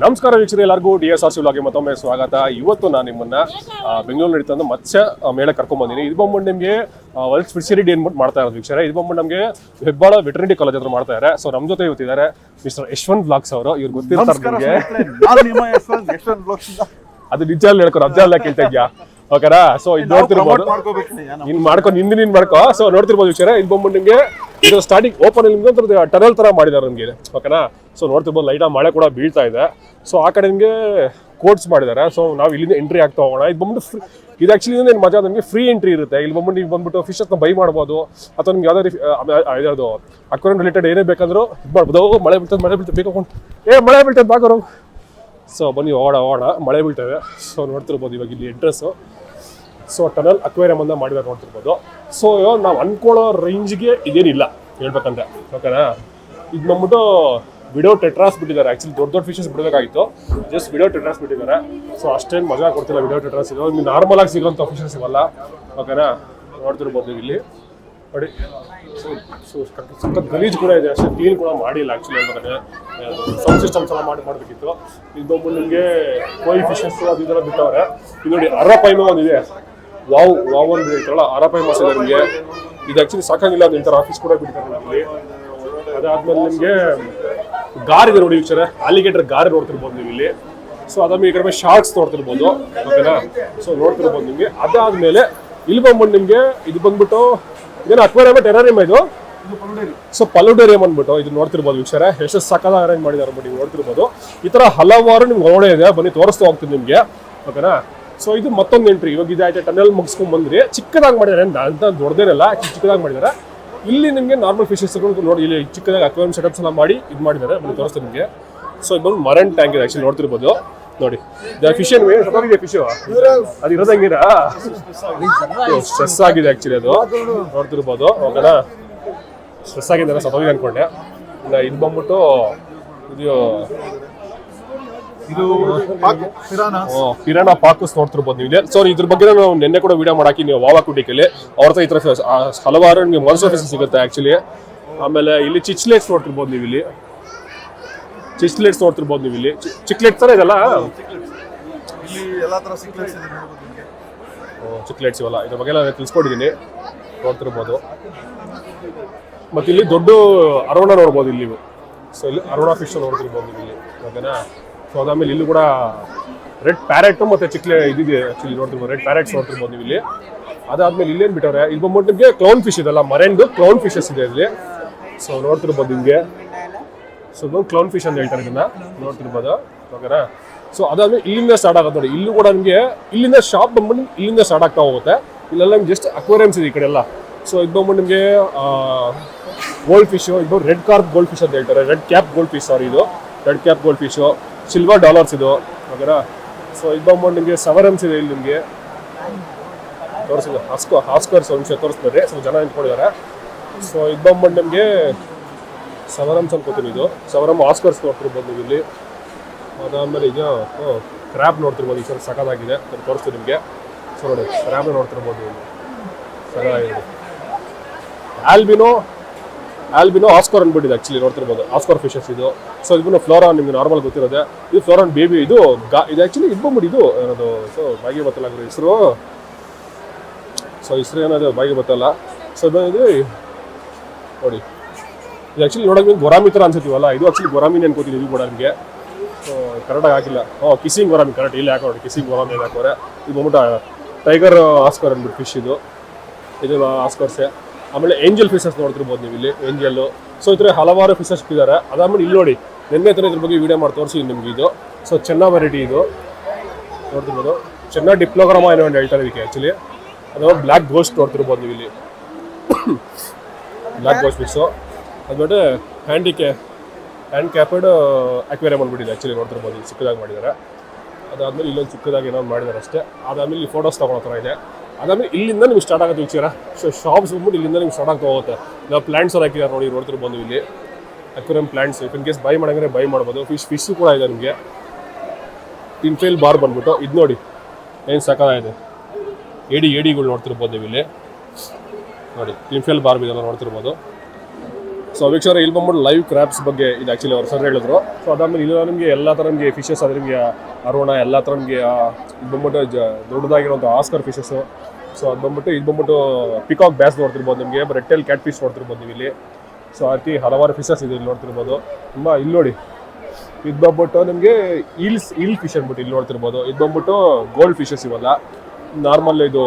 ನಮಸ್ಕಾರ ವೀಕ್ಷಕರು, ಎಲ್ಲರಿಗೂ DSRC ವ್ಲಾಗ್ಗೆ ಮತ್ತೊಮ್ಮೆ ಸ್ವಾಗತ. ಇವತ್ತು ನಾನು ನಿಮ್ಮನ್ನ ಬೆಂಗಳೂರು ನಡೀತಾ ಮತ್ಸ್ಯ ಮೇಳ ಕರ್ಕೊಂಡ್ ಬಂದಿನಿ. ಇದು ಬಂದ್ಬಿಟ್ಟು ನಿಮಗೆ ವರ್ಲ್ಡ್ ಸ್ಪೆಷಾಲಿಟಿ ಏನ್ಬಿಟ್ಟು ಮಾಡ್ತಾ ಇರೋದು ವೀಕ್ಷಕರೇ. ಇದು ಬಂದ್ಬಿಟ್ಟು ನಮಗೆ ಹೆಬ್ಬಾಳ ವೆಟರ್ನರಿ ಕಾಲೇಜ್ ಹತ್ರ ಮಾಡ್ತಾ ಇದ್ದಾರೆ. ಸೊ ನಮ್ಮ ಜೊತೆ ಇವತ್ತಿದ್ದಾರೆ ಮಿಸ್ಟರ್ ಯಶವಂತ್ ಬ್ಲಾಗ್ಸ್ ಅವರು. ಇವ್ರು ಗೊತ್ತಿರ್ತಾರೆ ನಿಮಗೆ. ಅದು ನಿಜ ಹೇಳ್ಕೊ, ಅಬ್ಜ ಎಲ್ಲ ಕೇಳ್ತಾ ಇದ್ಯಾ? ಓಕೆನಾ? ಸೊ ಇದು ನೋಡ್ತಿರ್ಬೋದು, ನೀನ್ ಮಾಡ್ಕೊ. ಸೊ ನೋಡ್ತಿರ್ಬೋದು ವೀಕ್ಷಕರೇ, ಇದು ಬಂದ್ಬಿಟ್ಟು ನಿಮಗೆ ಇದು ಸ್ಟಾರ್ಟಿಂಗ್ ಓಪನ್ ನಿಮ್ಗೆ ಟನಲ್ ತರ ಮಾಡಿದ್ದಾರೆ ನಮಗೆ. ಓಕೆನಾ? ಸೊ ನೋಡ್ತಿರ್ಬೋದು, ಲೈಟ್ ಮಳೆ ಕೂಡ ಬೀಳ್ತಾ ಇದೆ. ಸೊ ಆ ಕಡೆ ನಿಮಗೆ ಕೋರ್ಟ್ಸ್ ಮಾಡಿದ್ದಾರೆ. ಸೊ ನಾವು ಇಲ್ಲಿಂದ ಎಂಟ್ರಿ ಆಗ್ತಾ ಹೋಗೋಣ. ಇದು ಬಂದ್ಬಿಟ್ಟು ಇದು ಆಕ್ಚುಲಿ ಏನು ಮಜಾ, ನಮಗೆ ಫ್ರೀ ಎಂಟ್ರಿ ಇರುತ್ತೆ. ಇಲ್ಲಿ ಬಂದ್ಬಿಟ್ಟು ನೀವು ಬಂದ್ಬಿಟ್ಟು ಫಿಶಸ್ನ ಬೈ ಮಾಡ್ಬೋದು, ಅಥವಾ ನಿಮ್ಗೆ ಯಾವ್ದಾದ್ರು ಅಕ್ವೇರಿಯಂ ರಿಲೇಟೆಡ್ ಏನೇ ಬೇಕಂದ್ರೂ ಇದು ಮಾಡ್ಬೋದು. ಮಳೆ ಬೀಳ್ತದೆ ಬೇಕು, ಮಳೆ ಬೀಳ್ತದೆ ಬಾಕರು. ಸೊ ಬನ್ನಿ ಓಡ ಮಳೆ ಬೀಳ್ತದೆ. ಸೊ ನೋಡ್ತಿರ್ಬೋದು ಇವಾಗ ಇಲ್ಲಿ ಅಡ್ರೆಸ್ಸು. ಸೊ ಟನಲ್ ಅಕ್ವೇರಿಯಂ ಅಂತ ಮಾಡಿದ್ದಾರೆ ನೋಡ್ತಿರ್ಬೋದು. ಸೊ ನಾವು ಅನ್ಕೊಳ್ಳೋ ರೇಂಜ್ಗೆ ಇದೇನಿಲ್ಲ ಹೇಳ್ಬೇಕಂದ್ರೆ. ಓಕೆನಾ? ಇದು ಬಂದ್ಬಿಟ್ಟು ವಿಡೋ ಟೆಟ್ರಾಸ್ ಬಿಟ್ಟಿದ್ದಾರೆ. ಆ್ಯಕ್ಚುಲಿ ದೊಡ್ಡ ಫಿಶಸ್ ಬಿಡಬೇಕಾಗಿತ್ತು, ಜಸ್ಟ್ ವಿಡೋ ಟೆಟ್ರಾಸ್ ಬಿಟ್ಟಿದ್ದಾರೆ. ಸೊ ಅಷ್ಟೇನು ಮಜಾ ಕೊಡ್ತಿಲ್ಲ ವಿಡೋ ಟೆಟ್ರಾಸ್. ಇದು ನೀವು ನಾರ್ಮಲ್ ಆಗಿ ಸಿಗೋಂಥ ಫಿಶಸ್ ಇವೆಲ್ಲ. ಓಕೆನಾ? ನೋಡ್ತಿರ್ಬೋದು ಇಲ್ಲಿ ನೋಡಿ. ಸೊ ಗಲೀಜ್ ಕೂಡ ಇದೆ, ಅಷ್ಟೇ ಕ್ಲೀನ್ ಕೂಡ ಮಾಡಿಲ್ಲ ಆ್ಯಕ್ಚುಲಿ ಹೇಳ್ಬೇಕಂದ್ರೆ. ಸೌಂಡ್ ಸಿಸ್ಟಮ್ಸ್ ಎಲ್ಲ ಮಾಡಬೇಕಿತ್ತು. ಇದು ಬಂದ್ಬಿಟ್ಟು ನಿಮಗೆ ಕೋಯಿ ಫಿಶಸ್ ಅದು ಇದೆಲ್ಲ ಬಿಟ್ಟವ್ರೆ. ಇದು ನೋಡಿ ಅರಪೈಮ ಒಂದಿದೆ. ವಾವ್ ಒಂದು ಹೇಳ್ತಾರಲ್ಲ, ಅರಪೈ ಮಾಸ ಇದೆ ನಿಮಗೆ. ಇದು ಆ್ಯಕ್ಚುಲಿ ಸಾಕಾಗಿಲ್ಲ, ಅದು ಇಂಥರ ಆಫೀಸ್ ಕೂಡ ಬಿಡ್ತಾರೆ ನಮ್ಮಲ್ಲಿ. ಅದಾದ್ಮೇಲೆ ನಿಮಗೆ ಗಾರ್ ಇದೆ ನೋಡಿ ವೀಕ್ಷರೇ, ಅಲಿಗೇಟರ್ ಗಾರ್ ನೋಡ್ತಿರ್ಬೋದು ನೀವು ಇಲ್ಲಿ. ಸೊ ಅದಾದ್ಮೇಲೆ ಈ ಕಡೆ ಶಾರ್ಕ್ಸ್ ನೋಡ್ತಿರ್ಬೋದು. ಓಕೆನಾ? ಸೊ ನೋಡ್ತಿರ್ಬೋದು ನಿಮಗೆ. ಅದಾದ್ಮೇಲೆ ಇಲ್ಲಿ ಬಂದ್ಬಿಟ್ಟು ನಿಮಗೆ ಇದು ಬಂದ್ಬಿಟ್ಟು ಇದೇನು ಅಕ್ವೇರಿಯಂ ಟೆರಾರಿಯಂ ಇದು. ಸೊ ಪಲುಡೇರಿಯಂ ಅಂದ್ಬಿಟ್ಟು ಇದು ನೋಡ್ತಿರ್ಬೋದು ವೀಕ್ಷರೇ, ಎಷ್ಟು ಸಕ್ಕದ ಅರೇಂಜ್ ಮಾಡಿದ್ದಾರೆ ನೀವು ನೋಡ್ತಿರ್ಬೋದು. ಈ ತರ ಹಲವಾರು ನಿಮ್ಗೆ ಒಳ್ಳೆ ಇದೆ, ಬನ್ನಿ ತೋರಿಸ್ತಾ ಹೋಗ್ತೀನಿ ನಿಮಗೆ. ಓಕೆನಾ? ಸೊ ಇದು ಮತ್ತೊಂದು ಎಂಟ್ರಿ. ಇವಾಗ ಇದಾಯ್ತು, ಟನಲ್ ಮುಗಿಸ್ಕೊಂಡ್ ಬಂದ್ರಿ. ಚಿಕ್ಕದಾಗಿ ಮಾಡಿದ್ದಾರೆ ಅಂತ ದೊಡ್ಡದೇನಲ್ಲ, ಚಿಕ್ಕದಾಗಿ ಮಾಡಿದ್ದಾರೆ. ಇಲ್ಲಿ ನಿಮಗೆ ನಾರ್ಮಲ್ ಫಿಶಸ್ ನೋಡಿ, ಇಲ್ಲಿ ಚಿಕ್ಕದಾಗಿ ಅಕ್ವೇರಿಯಂ ಸೆಟಪ್ಸ್ ಎಲ್ಲ ಮಾಡಿ ಇದು ಮಾಡಿದ್ದಾರೆ. ಬನ್ನಿ ತೋರಿಸ್ತೀನಿ ನಿಮಗೆ. ಸೊ ಇದು ಬಂದು ಮರನ್ ಟ್ಯಾಂಕ್ ಇದೆ ಆಕ್ಚುಲಿ ನೋಡ್ತಿರ್ಬೋದು ನೋಡಿ. ಫಿಶ್ ಏನು ಫಿಶು ಅದು ಇರೋದಂಗಿರ ಸ್ಟ್ರೆಸ್ ಆಗಿದೆ ಆಕ್ಚುಲಿ, ಅದು ನೋಡ್ತಿರ್ಬೋದು. ಓಕೆನಾ? ಸ್ಟ್ರೆಸ್ ಆಗಿದೆ, ಸತ್ತೋಗಿದೆ ಅನ್ಕೊಂಡೆ. ಇದು ಬಂದ್ಬಿಟ್ಟು ಇದು ಪಿರಾನ ಪಾಕಸ್ ನೋಡ್ತಿರ್ಬೋದು ನೀವು. ಸೊ ಇದ್ರ ಬಗ್ಗೆ ನಾವು ನಿನ್ನೆ ಕೂಡ ವಿಡಿಯೋ ಮಾಡಾಕಿ ನೀವು ವಾವಾಕುಟಿಕಲ್ಲಿ. ಅವ್ರ ಹತ್ರ ಈ ತರ ಹಲವಾರು ನಿಮಗೆ ಮಾನ್ಸ್ಟರ್ ಫಿಶಸ್ ಸಿಗುತ್ತೆ ಆಕ್ಚುಲಿ. ಆಮೇಲೆ ಇಲ್ಲಿ ಚಿಚ್ಲೇಟ್ಸ್ ನೋಡ್ತಿರ್ಬೋದು ನೀವು ಇಲ್ಲಿ. ಚಿಚ್ಲೇಟ್ಸ್ ನೋಡ್ತಿರ್ಬೋದು ನೀವು ಇಲ್ಲಿ. ಚಿಕ್ಲೇಟ್ಸ್ ತರ ಇದೆಲ್ಲ ಚಿಕ್ಲೇಟ್ಸ್ ಇವೆಲ್ಲ ಇದ್ರ ಬಗ್ಗೆ ಎಲ್ಲ ತಿಳಿಸ್ಕೊಟ್ಟಿದ್ದೀನಿ, ನೋಡ್ತಿರ್ಬೋದು. ಮತ್ತೆ ಇಲ್ಲಿ ದೊಡ್ಡ ಅರೋಣ ನೋಡ್ಬೋದು ಇಲ್ಲಿ. ಸೊ ಇಲ್ಲಿ ಅರೋಣ ಫಿಶ್ ನೋಡ್ತಿರ್ಬೋದು ಇಲ್ಲಿ. ಓಕೆನಾ? ಸೊ ಅದಾದ್ಮೇಲೆ ಇಲ್ಲಿ ಕೂಡ ರೆಡ್ ಪ್ಯಾರೆಟ್ ಮತ್ತೆ ಇದಿದೆ ಆಕ್ಚುಲಿ ನೋಡ್ತಿರ್ಬೋದು. ರೆಡ್ ಪ್ಯಾರೆಟ್ಸ್ ನೋಡ್ತಿರ್ಬೋದು ನೀವು ಇಲ್ಲಿ. ಅದಾದ್ಮೇಲೆ ಇಲ್ಲೇನು ಬಿಟ್ಟವ್ರೆ, ಇಲ್ಲಿ ಬಂದ್ಬಿಟ್ಟು ನಿಮಗೆ ಕ್ಲೌನ್ ಫಿಶ್ ಇದೆಲ್ಲ, ಮರೆಂಡು ಕ್ಲೌನ್ ಫಿಶಸ್ ಇದೆ ಇಲ್ಲಿ. ಸೊ ನೋಡ್ತಿರ್ಬೋದು ನಿಮಗೆ. ಸೊ ಕ್ಲೌನ್ ಫಿಶ್ ಅಂತ ಹೇಳ್ತಾರೆ ಇದನ್ನ, ನೋಡ್ತಿರ್ಬೋದು. ಓಕೆನಾ? ಸೊ ಅದಾದ್ಮೇಲೆ ಇಲ್ಲಿಂದ ಸ್ಟಾರ್ಟ್ ಆಗುತ್ತೆ ನೋಡಿ. ಇಲ್ಲೂ ಕೂಡ ನಿಮಗೆ ಇಲ್ಲಿಂದ ಶಾಪ್ ಬಂದ್ಬಿಟ್ಟು ಇಲ್ಲಿಂದ ಸ್ಟಾರ್ಟ್ ಆಗ್ತಾ ಹೋಗುತ್ತೆ. ಇಲ್ಲೆಲ್ಲ ನಿಮ್ಗೆ ಜಸ್ಟ್ ಅಕ್ವೇರಿಯಮ್ಸ್ ಇದೆ ಈ ಕಡೆ ಎಲ್ಲ. ಸೊ ಇದು ಬಂದ್ಬಿಟ್ಟು ನಿಮಗೆ ಗೋಲ್ಡ್ ಫಿಶು, ಇದು ರೆಡ್ ಕಾರ್ಪ್ ಗೋಲ್ಡ್ ಫಿಶ್ ಅಂತ ಹೇಳ್ತಾರೆ. ರೆಡ್ ಕ್ಯಾಪ್ ಗೋಲ್ಡ್ ಫಿಶ್, ಸಾರಿ ಇದು red cap gold fish. Silver dollars ಇದು. ಓಕೆನಾ? ಸೊ ಇದು ಬಂದ್ಬಿಟ್ಟು ನಿಮಗೆ ಸವರಮ್ಸ್ ಇದೆ ಇಲ್ಲಿ ನಿಮಗೆ ತೋರಿಸಿದೆ. ಆಸ್ಕರ್ಸ್ ಒಂದು ನಿಮಿಷ ತೋರಿಸ್ತಾರೆ. ಸೊ ಜನ ನಿಂತ್ಕೊಂಡಿದ್ದಾರೆ. ಸೊ ಇದು ಬಂದ್ಬಿಟ್ಟು ನಿಮಗೆ ಸವರಮ್ಸ್ ಅನ್ಕೋತೀನಿ. ಇದು ಸವರಮ್ ಆಸ್ಕರ್ಸ್ ನೋಡ್ತಿರ್ಬೋದು ನೀವು ಇಲ್ಲಿ. ಅದಾದಮೇಲೆ ಇದು ಕ್ರ್ಯಾಬ್ ನೋಡ್ತಿರ್ಬೋದು. ಈ ಸಲ ಸಖತ್ತಾಗಿದೆ, ತೋರಿಸ್ತೀನಿ ನಿಮಗೆ. ಸೊ ನೋಡಿ ಕ್ರ್ಯಾಬ್ ನೋಡ್ತಿರ್ಬೋದು ಇಲ್ಲಿ, ಸಖತ್ತಾಗಿದೆ. ಆಲ್ಬಿನೋ ಆಸ್ಕರ್ ಅಂದ್ಬಿಟ್ಟಿದೆ ಆಕ್ಚುಲಿ ನೋಡ್ತಿರ್ಬೋದು. ಆಸ್ಕರ್ ಫಿಶಸ್ ಇದು. ಸೊ ಇದನ್ನು ಫ್ಲೋರಾನ್ ನಿಮ್ಗೆ ನಾರ್ಮಲ್ ಗೊತ್ತಿರೋದೆ. ಇದು ಫ್ಲೋರಾನ್ ಬೇಬಿ. ಇದು ಆಕ್ಚುಲಿ ಇದು ಬಂದ್ಬಿಟ್ಟು ಇದು ಏನದು, ಸೊ ಬಾಯಿಗೆ ಗೊತ್ತಲ್ಲ ಹೆಸರು. ಸೊ ಹೆಸರು ಏನದು ಬಾಯಿಗೆ ಗೊತ್ತಲ್ಲ. ಸೊ ಇದು ನೋಡಿ, ಇದು ಆಕ್ಚುಲಿ ನೋಡೋಕೆ ಗೊರಾಮಿ ಥರ ಅನ್ಸುತ್ತೀವಲ್ಲ, ಇದು ಆಕ್ಚುಲಿ ಗೊರಾಮಿನೇ ಅನ್ಕೋತೀನಿ ಇದು ಕೂಡ ನಿಮಗೆ. ಸೊ ಕರೆಕ್ಟಾಗಿ ಹಾಕಿಲ್ಲ. ಕಿಸಿಂಗ್ ಗೊರಾಮಿ ಕರೆಕ್ಟ್ ಇಲ್ಲಿ ಹಾಕೋ ನೋಡಿ. ಕಿಸಿಂಗ್ ಗೊರಾಮಿ ಹಾಕೋರೆ. ಇದು ಬಂದ್ಬಿಟ್ಟು ಟೈಗರ್ ಆಸ್ಕರ್ ಅಂದ್ಬಿಟ್ಟು ಫಿಶ್ ಇದು ಆಸ್ಕರ್ಸೆ. ಆಮೇಲೆ ಏಂಜಲ್ ಫಿಶಸ್ ನೋಡ್ತಿರ್ಬೋದು ನೀವು ಇಲ್ಲಿ, ಏಂಜಲ್ಲು. ಸೊ ಈ ಥರ ಹಲವಾರು ಫಿಶಸ್ ಇದ್ದಾರೆ. ಅದಾದ್ಮೇಲೆ ಇಲ್ಲಿ ನೋಡಿ, ನಿನ್ನೆ ಥರ ಇದ್ರ ಬಗ್ಗೆ ವಿಡಿಯೋ ಮಾಡಿ ತೋರಿಸಿ ನಿಮ್ಗೆ ಇದು. ಸೊ ಚೆನ್ನ ವೆರೈಟಿ ಇದು ನೋಡ್ತಿರ್ಬೋದು. ಚೆನ್ನ ಡಿಪ್ಲೋಗ್ರಾಮ ಏನೋ ಒಂದು ಹೇಳ್ತಾರೆ ಇದಕ್ಕೆ ಆ್ಯಕ್ಚುಲಿ. ಅದು ಬ್ಲ್ಯಾಕ್ ಗೋಸ್ಟ್ ನೋಡ್ತಿರ್ಬೋದು ನೀವು ಇಲ್ಲಿ. Black ghost fish. ಅದ್ಬಿಟ್ಟು ಹ್ಯಾಂಡ್ ಕ್ಯಾಪೆಡ್ ಅಕ್ವೇರಿಯಂ ಅಂದ್ಬಿಟ್ಟಿದೆ ಆ್ಯಕ್ಚುಲಿ ನೋಡ್ತಿರ್ಬೋದು. ಚಿಕ್ಕದಾಗಿ ಮಾಡಿದ್ದಾರೆ. ಅದಾದ್ಮೇಲೆ ಇಲ್ಲೊಂದು ಚಿಕ್ಕದಾಗಿ ಏನೋ ಮಾಡಿದ್ದಾರೆ ಅಷ್ಟೇ. ಅದಾದ್ಮೇಲೆ ಇಲ್ಲಿ ಫೋಟೋಸ್ ತೊಗೊಳೋ ಥರ ಇದೆ. ಅದಾದ್ಮೇಲೆ ಇಲ್ಲಿಂದ ನಿಮ್ಗೆ ಸ್ಟಾರ್ಟ್ ಆಗುತ್ತೆ ವೀಕ್ಷರ. ಸೊ ಶಾಪ್ಸ್ ಬಂದ್ಬಿಟ್ಟು ಇಲ್ಲಿಂದ ನಿಮ್ಗೆ ಸ್ಟಾರ್ಟ್ ಆಗ್ತಾ ಹೋಗುತ್ತೆ. ನಾವು ಪ್ಲಾಂಟ್ಸ್ ಅವ್ರು ಹಾಕಿದ್ದಾರೆ ನೋಡಿ, ನೋಡ್ತಿರ್ಬೋದು ಇಲ್ಲಿ. Aquarium plants in case buy ಮಾಡಂದ್ರೆ ಬೈ ಮಾಡ್ಬೋದು. ಫಿಶು ಕೂಡ ಇದೆ ನಿಮಗೆ. ಟಿನ್ಫೇಲ್ ಬಾರ್ ಬಂದ್ಬಿಟ್ಟು ಇದು ನೋಡಿ ಏನು ಸಕ್ಕತ್ತಾಗಿದೆ. ಏಡಿಗಳು ನೋಡ್ತಿರ್ಬೋದು ನೀವು ಇಲ್ಲಿ ನೋಡಿ. ಟಿನ್ಫೇಲ್ ಬಾರ್ ಇದೆಲ್ಲ ನೋಡ್ತಿರ್ಬೋದು. ಸೊ ವೀಕ್ಷಕರೇ ಇಲ್ಲಿ ಬಂದ್ಬಿಟ್ಟು ಲೈವ್ ಕ್ರಾಬ್ಸ್ ಬಗ್ಗೆ ಇದು ಆ್ಯಕ್ಚುಲಿ ಅವ್ರು ಸರ್ ಹೇಳಿದ್ರು. ಸೊ ಅದಾದ್ಮೇಲೆ ಇಲ್ಲ ನಿಮಗೆ ಎಲ್ಲ ಥರ ನಿಮಗೆ ಫಿಶಸ್ ಅದ್ರ ನಿಮಗೆ ಅರೋಣ ಎಲ್ಲ ಥರ ನಿಮಗೆ ಇದು ಬಂದ್ಬಿಟ್ಟು ದೊಡ್ಡದಾಗಿರುವಂಥ ಆಸ್ಕರ್ ಫಿಶಸ್ಸು. ಸೊ ಅದು ಬಂದ್ಬಿಟ್ಟು ಪಿಕಾಕ್ ಬ್ಯಾಸ್ ನೋಡ್ತಿರ್ಬೋದು ನಿಮಗೆ, ರೆಡ್ ಟೈಲ್ ಕ್ಯಾಟ್ ಫಿಶ್ ನೋಡ್ತಿರ್ಬೋದು ನೀವು ಇಲ್ಲಿ. ಸೊ ಆ ರೀತಿ ಹಲವಾರು ಫಿಶಸ್ ಇದೆ ಇಲ್ಲಿ ನೋಡ್ತಿರ್ಬೋದು. ತುಂಬ ಇಲ್ಲಿ ನೋಡಿ ಇದು ಬಂದ್ಬಿಟ್ಟು ನಿಮಗೆ ಈಲ್ ಫಿಶ್ ಅಂದ್ಬಿಟ್ಟು ಇಲ್ಲಿ ನೋಡ್ತಿರ್ಬೋದು. ಇದು ಬಂದ್ಬಿಟ್ಟು ಗೋಲ್ಡ್ ಫಿಶಸ್ ಇವೆಲ್ಲ, ನಾರ್ಮಲ್ ಇದು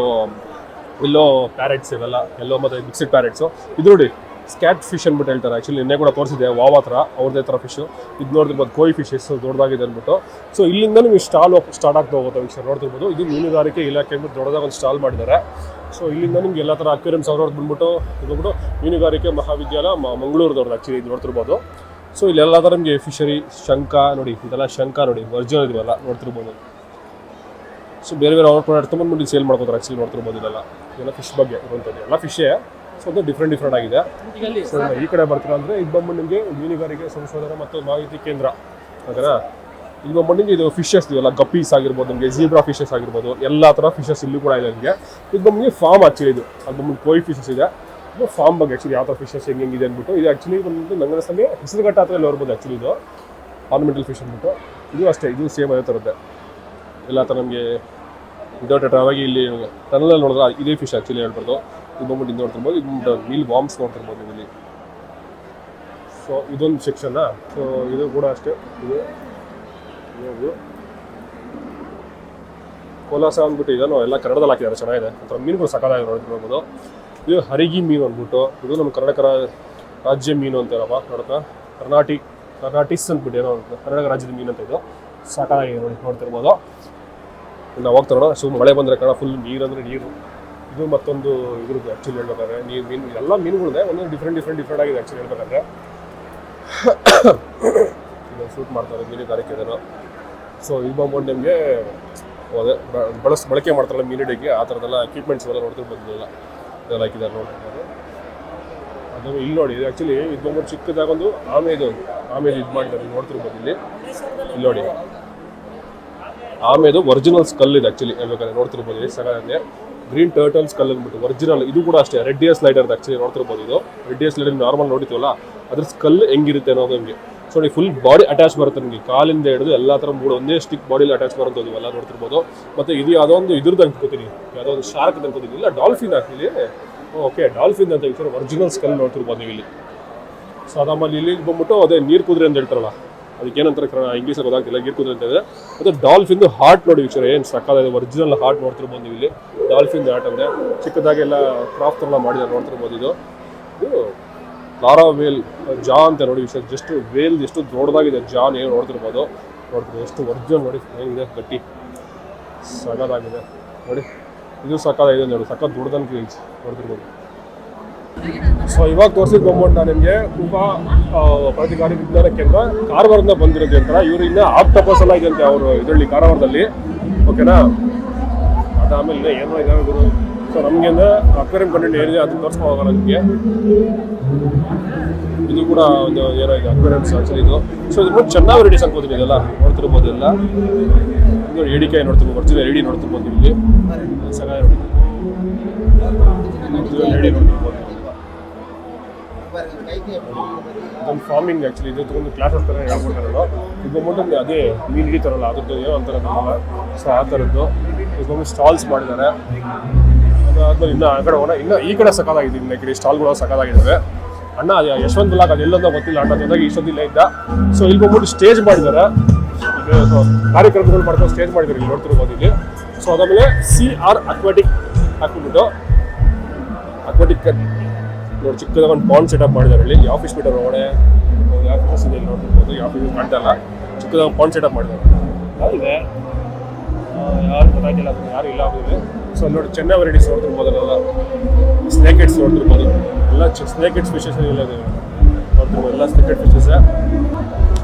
ಎಲ್ಲೋ ಪ್ಯಾರೆಟ್ಸ್ ಇವೆಲ್ಲ, ಎಲ್ಲೋ ಮತ್ತು ಮಿಕ್ಸ್ಡ್ ಪ್ಯಾರೆಟ್ಸು. ಇದು ನೋಡಿ ಸ್ಕ್ಯಾಟ್ ಫಿಶ್ ಅಂದ್ಬಿಟ್ಟು ಹೇಳ್ತಾರೆ. ಆ್ಯಕ್ಚುಲಿ ನಿನ್ನೆ ಕೂಡ ತೋರಿಸಿದೆ ವಾವ್ ಹತ್ರ ಅವ್ರದ್ದೇ ಥರ ಫಿಶು. ಇದು ನೋಡ್ತಿರ್ಬೋದು ಕೋಯಿ ಫಿಶಸ್ ದೊಡ್ಡದಾಗಿದೆ ಅಂದ್ಬಿಟ್ಟು. ಸೊ ಇಲ್ಲಿಂದ ನಿಮಗೆ ಸ್ಟಾರ್ಟ್ ಆಗ್ತಾ ಹೋಗುತ್ತೆ ವೀಕ್ಷ ನೋಡ್ತಿರ್ಬೋದು. ಇದು ಮೀನುಗಾರಿಕೆ ಇಲಾಖೆ ಅಂದ್ಬಿಟ್ಟು ದೊಡ್ಡದಾಗಿ ಒಂದು ಸ್ಟಾಲ್ ಮಾಡಿದ್ದಾರೆ. ಸೊ ಇಲ್ಲಿಂದ ನಿಮ್ಗೆ ಎಲ್ಲ ಥರ ಅಕ್ವೇರಿಯಮ್ಸ್ ಅವ್ರವ್ರದ್ದು ಬಂದ್ಬಿಟ್ಟು ಇದು ಮೀನುಗಾರಿಕೆ ಮಹಾವಿದ್ಯಾಲಯ ಮಂಗಳೂರದವ್ರದ್ದು ಆ್ಯಕ್ಚುಲಿ ಇದು ನೋಡ್ತಿರ್ಬೋದು. ಸೊ ಇಲ್ಲೆಲ್ಲ ಥರ ನಿಮಗೆ ಫಿಶರಿ ಶಂಕ ನೋಡಿ, ಇದೆಲ್ಲ ಶಂಕ ನೋಡಿ ಒರಿಜಿನಲ್ ಇದೆಲ್ಲ ನೋಡ್ತಿರ್ಬೋದು. ಸೊ ಬೇರೆ ಅವ್ರ ಪ್ರಾಡಕ್ಟ್ ತೊಗೊಂಡ್ಬಿಟ್ಟು ಸೇಲ್ ಮಾಡ್ಕೋತಾರೆ ಆ್ಯಕ್ಚುಲಿ ನೋಡ್ತಿರ್ಬೋದು. ಇದೆಲ್ಲ ಫಿಶ್ ಬಗ್ಗೆ ಇರುವಂಥದ್ದು ಎಲ್ಲ ಫಿಶೇ. ಸೊ ಅದು ಡಿಫ್ರೆಂಟ್ ಆಗಿದೆ. ಸೊ ಈ ಕಡೆ ಬರ್ತೀರಾ ಅಂದರೆ ಇದು ಬಂದ್ಬಿಟ್ಟು ನಿಮಗೆ ಮೀನುಗಾರಿಕೆ ಸಂಶೋಧನೆ ಮತ್ತು ಮಾಹಿತಿ ಕೇಂದ್ರ ಓಕೆನಾ. ಇಲ್ಲಿ ಬಂದ್ಬಿಟ್ಟು ನಿಮಗೆ ಇದು ಫಿಶಸ್ ಇದೆಲ್ಲ ಗಪ್ಪೀಸ್ ಆಗಿರ್ಬೋದು, ನಿಮಗೆ ಝೀಬ್ರಾ ಫಿಶಸ್ ಆಗಿರ್ಬೋದು, ಎಲ್ಲ ಥರ ಫಿಶಸ್ ಇಲ್ಲೂ ಕೂಡ ಇದೆ ನಿಮಗೆ. ಇದು ಬಂದ್ಬಿಟ್ಟು ಫಾರ್ಮ್ ಆ್ಯಕ್ಚುಲಿ ಇದು ಅದು ಬಂದ್ಬಿಟ್ಟು ಕೋಯಿ ಫಿಶಸ್ ಇದೆ. ಇದು ಫಾರ್ಮ್ ಬಗ್ಗೆ ಆ್ಯಕ್ಚುಲಿ ಯಾವ ಥರ ಫಿಶಸ್ ಹೆಂಗಿದೆ ಅಂದ್ಬಿಟ್ಟು ಇದು ಆ್ಯಕ್ಚುಲಿ ಬಂದ್ಬಿಟ್ಟು ನಂಗೆ ಸಂಗೆ ಹೆಸರುಘಟ್ಟ ಹತ್ರ ಎಲ್ಲ ಬರ್ಬೋದು ಆ್ಯಕ್ಚುಲಿ. ಇದು ಆರ್ನಮೆಂಟಲ್ ಫಿಶ್ ಅಂದ್ಬಿಟ್ಟು ಇದು ಅಷ್ಟೇ, ಇದು ಸೇಮ್ ಅದೇ ಥರದ್ದೇ ಎಲ್ಲ ಥರ ನಮಗೆ ವಿದೌಟ್ ಇಲ್ಲಿ ಟನಲಲ್ಲಿ ನೋಡಿದ್ರೆ ಇದೇ ಫಿಶ್ ಆ್ಯಕ್ಚುಲಿ ಹೇಳ್ಬಾರ್ದು. ಇದು ಬಂದ್ಬಿಟ್ಟು ಇದು ನೋಡ್ತಿರ್ಬೋದು, ಇದು ಮೀಲ್ ವಾಮ್ಸ್ ನೋಡ್ತಿರ್ಬೋದು ಇಲ್ಲಿ. ಸೊ ಇದೊಂದು ಸೆಕ್ಷನ್ನ. ಸೊ ಇದು ಕೂಡ ಅಷ್ಟೇ, ಇದು ಕೋಲಾಸ ಅಂದ್ಬಿಟ್ಟು ಇದನ್ನು ಎಲ್ಲ ಕನ್ನಡದಲ್ಲಿ ಹಾಕಿದ್ದಾರೆ, ಚೆನ್ನಾಗಿದೆ. ಒಂಥರ ಮೀನುಗಳು ಸಕಾಲಾಗಿ ನೋಡ್ತಿರ್ಬೋದು. ಇದು ಹರಿಗಿ ಮೀನು ಅಂದ್ಬಿಟ್ಟು ಇದು ನಮ್ಮ ಕರ್ನಾಟಕ ರಾಜ್ಯ ಮೀನು ಅಂತಾರಪ್ಪ ನೋಡ್ತಾ, ಕರ್ನಾಟಿಸ್ ಅಂದ್ಬಿಟ್ಟು ಏನೋ ಕರ್ನಾಟಕ ರಾಜ್ಯದ ಮೀನು ಅಂತ. ಇದು ಸಕಾಲಾಗಿ ನೋಡ್ತಿರ್ಬೋದು. ನಾವು ಹೋಗ್ತಾರೋಣ. ಸೊ ಮಳೆ ಬಂದರೆ ಕಣ ಫುಲ್ ನೀರು ಅಂದರೆ ನೀರು. ಇದು ಮತ್ತೊಂದು ಇದ್ರದ್ದು ಆ್ಯಕ್ಚುಲಿ ಹೇಳ್ಬೇಕಾದ್ರೆ ಮೀನು ಎಲ್ಲ ಮೀನುಗಳಿದೆ, ಒಂದೊಂದು ಡಿಫ್ರೆಂಟ್ ಆಗಿದೆ ಆ್ಯಕ್ಚುಲಿ ಹೇಳ್ಬೇಕಾದ್ರೆ. ಇದು ಶೂಟ್ ಮಾಡ್ತಾರೆ ಮೀನುಗಾರಿಕೆ ಇದನ್ನು. ಸೊ ಇದು ಬಂದ್ಬಿಟ್ಟು ನಿಮಗೆ ಅದೇ ಬಳಕೆ ಮಾಡ್ತಾರಲ್ಲ ಮೀನುಡಿಗೆ ಆ ಥರದ್ದೆಲ್ಲ ಎಕ್ವಿಪ್ಮೆಂಟ್ಸ್ ಎಲ್ಲ ನೋಡ್ತಿರ್ಬೋದು. ಇದೆಲ್ಲ ಹಾಕಿದ್ದಾರೆ ನೋಡ್ತಿರ್ಬೋದು. ಅದು ಇಲ್ಲಿ ನೋಡಿ ಇದು ಆ್ಯಕ್ಚುಲಿ ಇದು ಬಂದ್ಬಿಟ್ಟು ಚಿಕ್ಕದಾಗೊಂದು ಆಮೆ ಇದು ಮಾಡಿದ್ದಾರೆ ನೋಡ್ತಿರ್ಬೋದು ಇಲ್ಲಿ ನೋಡಿ. ಆಮೇದು ಒರಿಜಿನಲ್ ಸ್ಕಲ್ ಇದೆ ಆ್ಯಕ್ಚುಲಿ ಹೇಳ್ಬೇಕಾದ್ರೆ ನೋಡ್ತಿರ್ಬೋದು. ಇಲ್ಲಿ ಸಗಂಗೆ ಗ್ರೀನ್ ಟರ್ಟಲ್ ಸ್ಕಲ್ ಅಂದ್ಬಿಟ್ಟು ಒರಿಜಿನಲ್. ಇದು ಕೂಡ ಅಷ್ಟೇ ರೆಡ್ ಇಯರ್ ಸ್ಲೈಡರ್ ಆ್ಯಕ್ಚುಲಿ ನೋಡ್ತಿರ್ಬೋದು. ಇದು ರೆಡ್ ಇಯರ್ ಸ್ಲೈಡರ್ ನಾರ್ಮಲ್ ನೋಡಿತೀವಲ್ಲ ಅದ್ರ ಸ್ಕಲ್ ಹೆಂಗಿರುತ್ತೆ ಅನ್ನೋದು ನಿಮಗೆ. ಸೊ ನೀವು ಫುಲ್ ಬಾಡಿ ಅಟ್ಯಾಚ್ ಬರುತ್ತೆ ನಿಮಗೆ, ಕಾಲಿಂದ ಹಿಡಿದು ಎಲ್ಲ ಥರ ಒಂದೇ ಸ್ಟಿಕ್ ಬಾಡಿಲಿ ಅಟ್ಯಾಚ್ ಬರುವಂಥದ್ದು ಇವೆಲ್ಲ ನೋಡ್ತಿರ್ಬೋದು. ಮತ್ತು ಇದು ಯಾವುದೋ ಒಂದು ಇದ್ರದ್ದು ಅನ್ಕೋತೀನಿ, ಯಾವುದೋ ಒಂದು ಶಾರ್ಕ್ ಅನ್ಕೋತೀನಿ. ಇಲ್ಲ ಡಾಲ್ಫಿನ್ ಆ್ಯಕ್ಚುಲಿ, ಓಕೆ ಡಾಲ್ಫಿನ್ ಅಂತ ಹೇಳ್ತಾರೆ. ಒರಿಜಿನಲ್ ಸ್ಕಲ್ ನೋಡ್ತಿರ್ಬೋದು ನೀವು ಇಲ್ಲಿ. ಸೊ ಅದಾದ್ಮೇಲೆ ಇಲ್ಲಿ ಬಂದ್ಬಿಟ್ಟು ಅದೇ ನೀರು ಕುದುರೆ ಅಂತ ಹೇಳ್ತಾರಲ್ಲ, ಅದಕ್ಕೆ ಏನಂತಾರೆ ಇಂಗ್ಲೀಷಲ್ಲಿ ಗೊತ್ತಾಗ್ತಿಲ್ಲ, ನೀರು ಕುದುರೆ ಅಂತ ಇದೆ. ಮತ್ತು ಡಾಲ್ಫಿನ್ ಹಾರ್ಟ್ ನೋಡಿ ವೀಕ್ಷರ, ಏನು ಸಕ್ಕದಾಗಿದೆ ಒರಿಜಿನಲ್ ಹಾರ್ಟ್ ನೋಡ್ತಿರ್ಬೋದು ನೀವು ಇಲ್ಲಿ. ಡಾಲ್ಫಿನ್ ಹಾರ್ಟ್ ಅಂದರೆ ಚಿಕ್ಕದಾಗೆಲ್ಲ ಕ್ರಾಫ್ಟ್ ಎಲ್ಲ ಮಾಡಿದ್ದಾರೆ ನೋಡ್ತಿರ್ಬೋದು. ಇದು ಲಾರಾ ವೇಲ್ ಜಾ ಅಂತ ನೋಡಿ ವೀಕ್ಷರ, ಜಸ್ಟ್ ವೇಲ್ ಎಷ್ಟು ದೊಡ್ಡದಾಗಿದೆ ಜಾನ್ ಏನು ನೋಡ್ತಿರ್ಬೋದು. ಎಷ್ಟು ಒರಿಜಿನಲ್ ನೋಡಿ ಏನಿದೆ ಗಟ್ಟಿ ಸಗದಾಗಿದೆ ನೋಡಿ. ಇದು ಸಕ್ಕದಾಗಿದೆ ನೋಡಿ, ಸಕ್ಕತ್ ದೊಡ್ಡದನ್ಗೆ ನೋಡ್ತಿರ್ಬೋದು. ಸೊ ಇವಾಗ ತೋರಿಸಿದ ಬಂದ್ಬಿಟ್ಟು ನಾನು ನಿಮಗೆ ತುಂಬಾ ಪ್ರಾಧಿಕಾರಿ ವಿಜ್ಞಾನ ಕೇಂದ್ರ ಕಾರವಾರದಿಂದ ಬಂದಿರೋದು ಅಂತ. ಇವರು ಇನ್ನ ಆಕ್ಟೋಪಸ್ ಎಲ್ಲ ಇದೆ ಅಂತೆ ಅವರು ಇದರಲ್ಲಿ ಕಾರವಾರದಲ್ಲಿ, ಓಕೆನಾ. ಅದಾದಮೇಲೆ ಏನೋ ಇದಾವೆ ಗುರು. ಸೊ ನಮಗೆ ಅಂದರೆ ಅಕ್ವೇರಿಯಂ ಕಂಟೆಂಟ್ ಏನಿದೆ ಅದನ್ನ ತೋರಿಸ್ಕೋಗೋಣ ನಿಮಗೆ. ಇದು ಕೂಡ ಒಂದು ಏನೋ ಇದೆ ಅಕ್ವೇರಿಯಮ್ಸ್ ಆ್ಯಕ್ಚುಲಿ ಇದು. ಸೊ ಇದು ಚೆನ್ನಾಗಿ ವೆರೈಟೀಸ್ ಅನ್ಕೋತೀನಿ ಇದೆಲ್ಲ ನೋಡ್ತಿರ್ಬೋದು. ಎಲ್ಲ ಇದು ಏಡಿಕಾಯಿ ನೋಡ್ತಿರ್ಬೋದು, ಒರಿಜಿನಲ್ ಏಡಿ ನೋಡ್ತಿರ್ಬೋದು ಇಲ್ಲಿ. ಸಗಾಯ ಏಡಿ ನೋಡ್ತಿರ್ಬೋದು. ಇದೊಂದು ಫಾರ್ಮಿಂಗ್ ಆ್ಯಕ್ಚುಲಿ ಇದು ತೊಗೊಂಡು ಕ್ಲಾಸಸ್ ಥರ ಹೇಳ್ಕೊಡ್ತಾರಲ್ಲ. ಇದು ಬಂದ್ಬಿಟ್ಟು ಅದೇ ಮೀನು ಹಿಡಿತಾರಲ್ಲ ಅದ್ರದ್ದು ಏನೋ ಅಂತಾರಲ್ಲ. ಸೊ ಆ ಥರದ್ದು ಇದೊಂದು ಸ್ಟಾಲ್ಸ್ ಮಾಡಿದ್ದಾರೆ. ಅದಾದ್ಮೇಲೆ ಇನ್ನು ಆ ಕಡೆ ಹೋಗೋಣ. ಇನ್ನು ಈ ಕಡೆ ಸಕಾಲಾಗಿದೆ, ಇನ್ನು ಈ ಕಡೆ ಸ್ಟಾಲ್ಗಳು ಸಕಾಲಾಗಿದ್ದಾವೆ. ಅಣ್ಣ ಯಶವಂತ್ ಬ್ಲಾಕ್ ಅದು ಎಲ್ಲೊಂದ ಗೊತ್ತಿಲ್ಲ ಅಣ್ಣ, ಜೊತೆಗೆ ಇಷ್ಟೊಂದಿಲ್ಲ ಇದ್ದ. ಸೊ ಇಲ್ಲಿ ಬಂದ್ಬಿಟ್ಟು ಸ್ಟೇಜ್ ಮಾಡಿದ್ದಾರೆ, ಕಾರ್ಯಕ್ರಮಗಳು ಮಾಡ್ಕೊಂಡು ಸ್ಟೇಜ್ ಮಾಡಿದ್ದಾರೆ ಇಲ್ಲಿ ನೋಡ್ತಿರ್ಬೋದು ಇಲ್ಲಿ. ಸೊ ಅದಾದಮೇಲೆ CR ಅಕ್ವಾಟಿಕ್ ಹಾಕ್ಬಿಟ್ಟು ಅಕ್ವಾಟಿಕ್ ನೋಡಿ ಚಿಕ್ಕದಾಗ ಒಂದು ಪಾಂಡ್ ಸೆಟಪ್ ಮಾಡಿದ್ದಾರೆ ಇಲ್ಲಿ. ಯಾವ ಫಿಶ್ ಬಿಟ್ಟರೆ ಒಳಗಡೆ ಯಾವ ಫಿಶಸ್ ಇದೆ ಇಲ್ಲಿ ನೋಡ್ತಿರ್ಬೋದು. ಯಾವ ಫಿಶ್ ಕಾಣ್ತಾ ಇಲ್ಲ, ಚಿಕ್ಕದಾಗ ಪಾಂಡ್ ಸೆಟಪ್ ಮಾಡಿದ್ದಾರೆ. ಯಾರಿದೆ ಯಾರು ಗೊತ್ತಾಗಿಲ್ಲ, ಅದನ್ನು ಯಾರು ಇಲ್ಲ ಆಗಿದೆ. ಸೊ ಅಲ್ಲಿ ನೋಡಿ ಚೆನ್ನಾಗಿ ವೆರೈಟೀಸ್ ನೋಡ್ತಿರ್ಬೋದು. ಅಲ್ಲೆಲ್ಲ ಸ್ನೇಕ್ ಹೆಡ್ಸ್ ನೋಡ್ತಿರ್ಬೋದು, ಎಲ್ಲ ಸ್ನೇಕ್ ಹೆಡ್ಸ್ ಫಿಶಸ್ ಇಲ್ಲ ನೋಡ್ತಿರ್ಬೋದು, ಎಲ್ಲ ಸ್ನೇಕ್ ಹೆಡ್ ಫಿಶಸ್.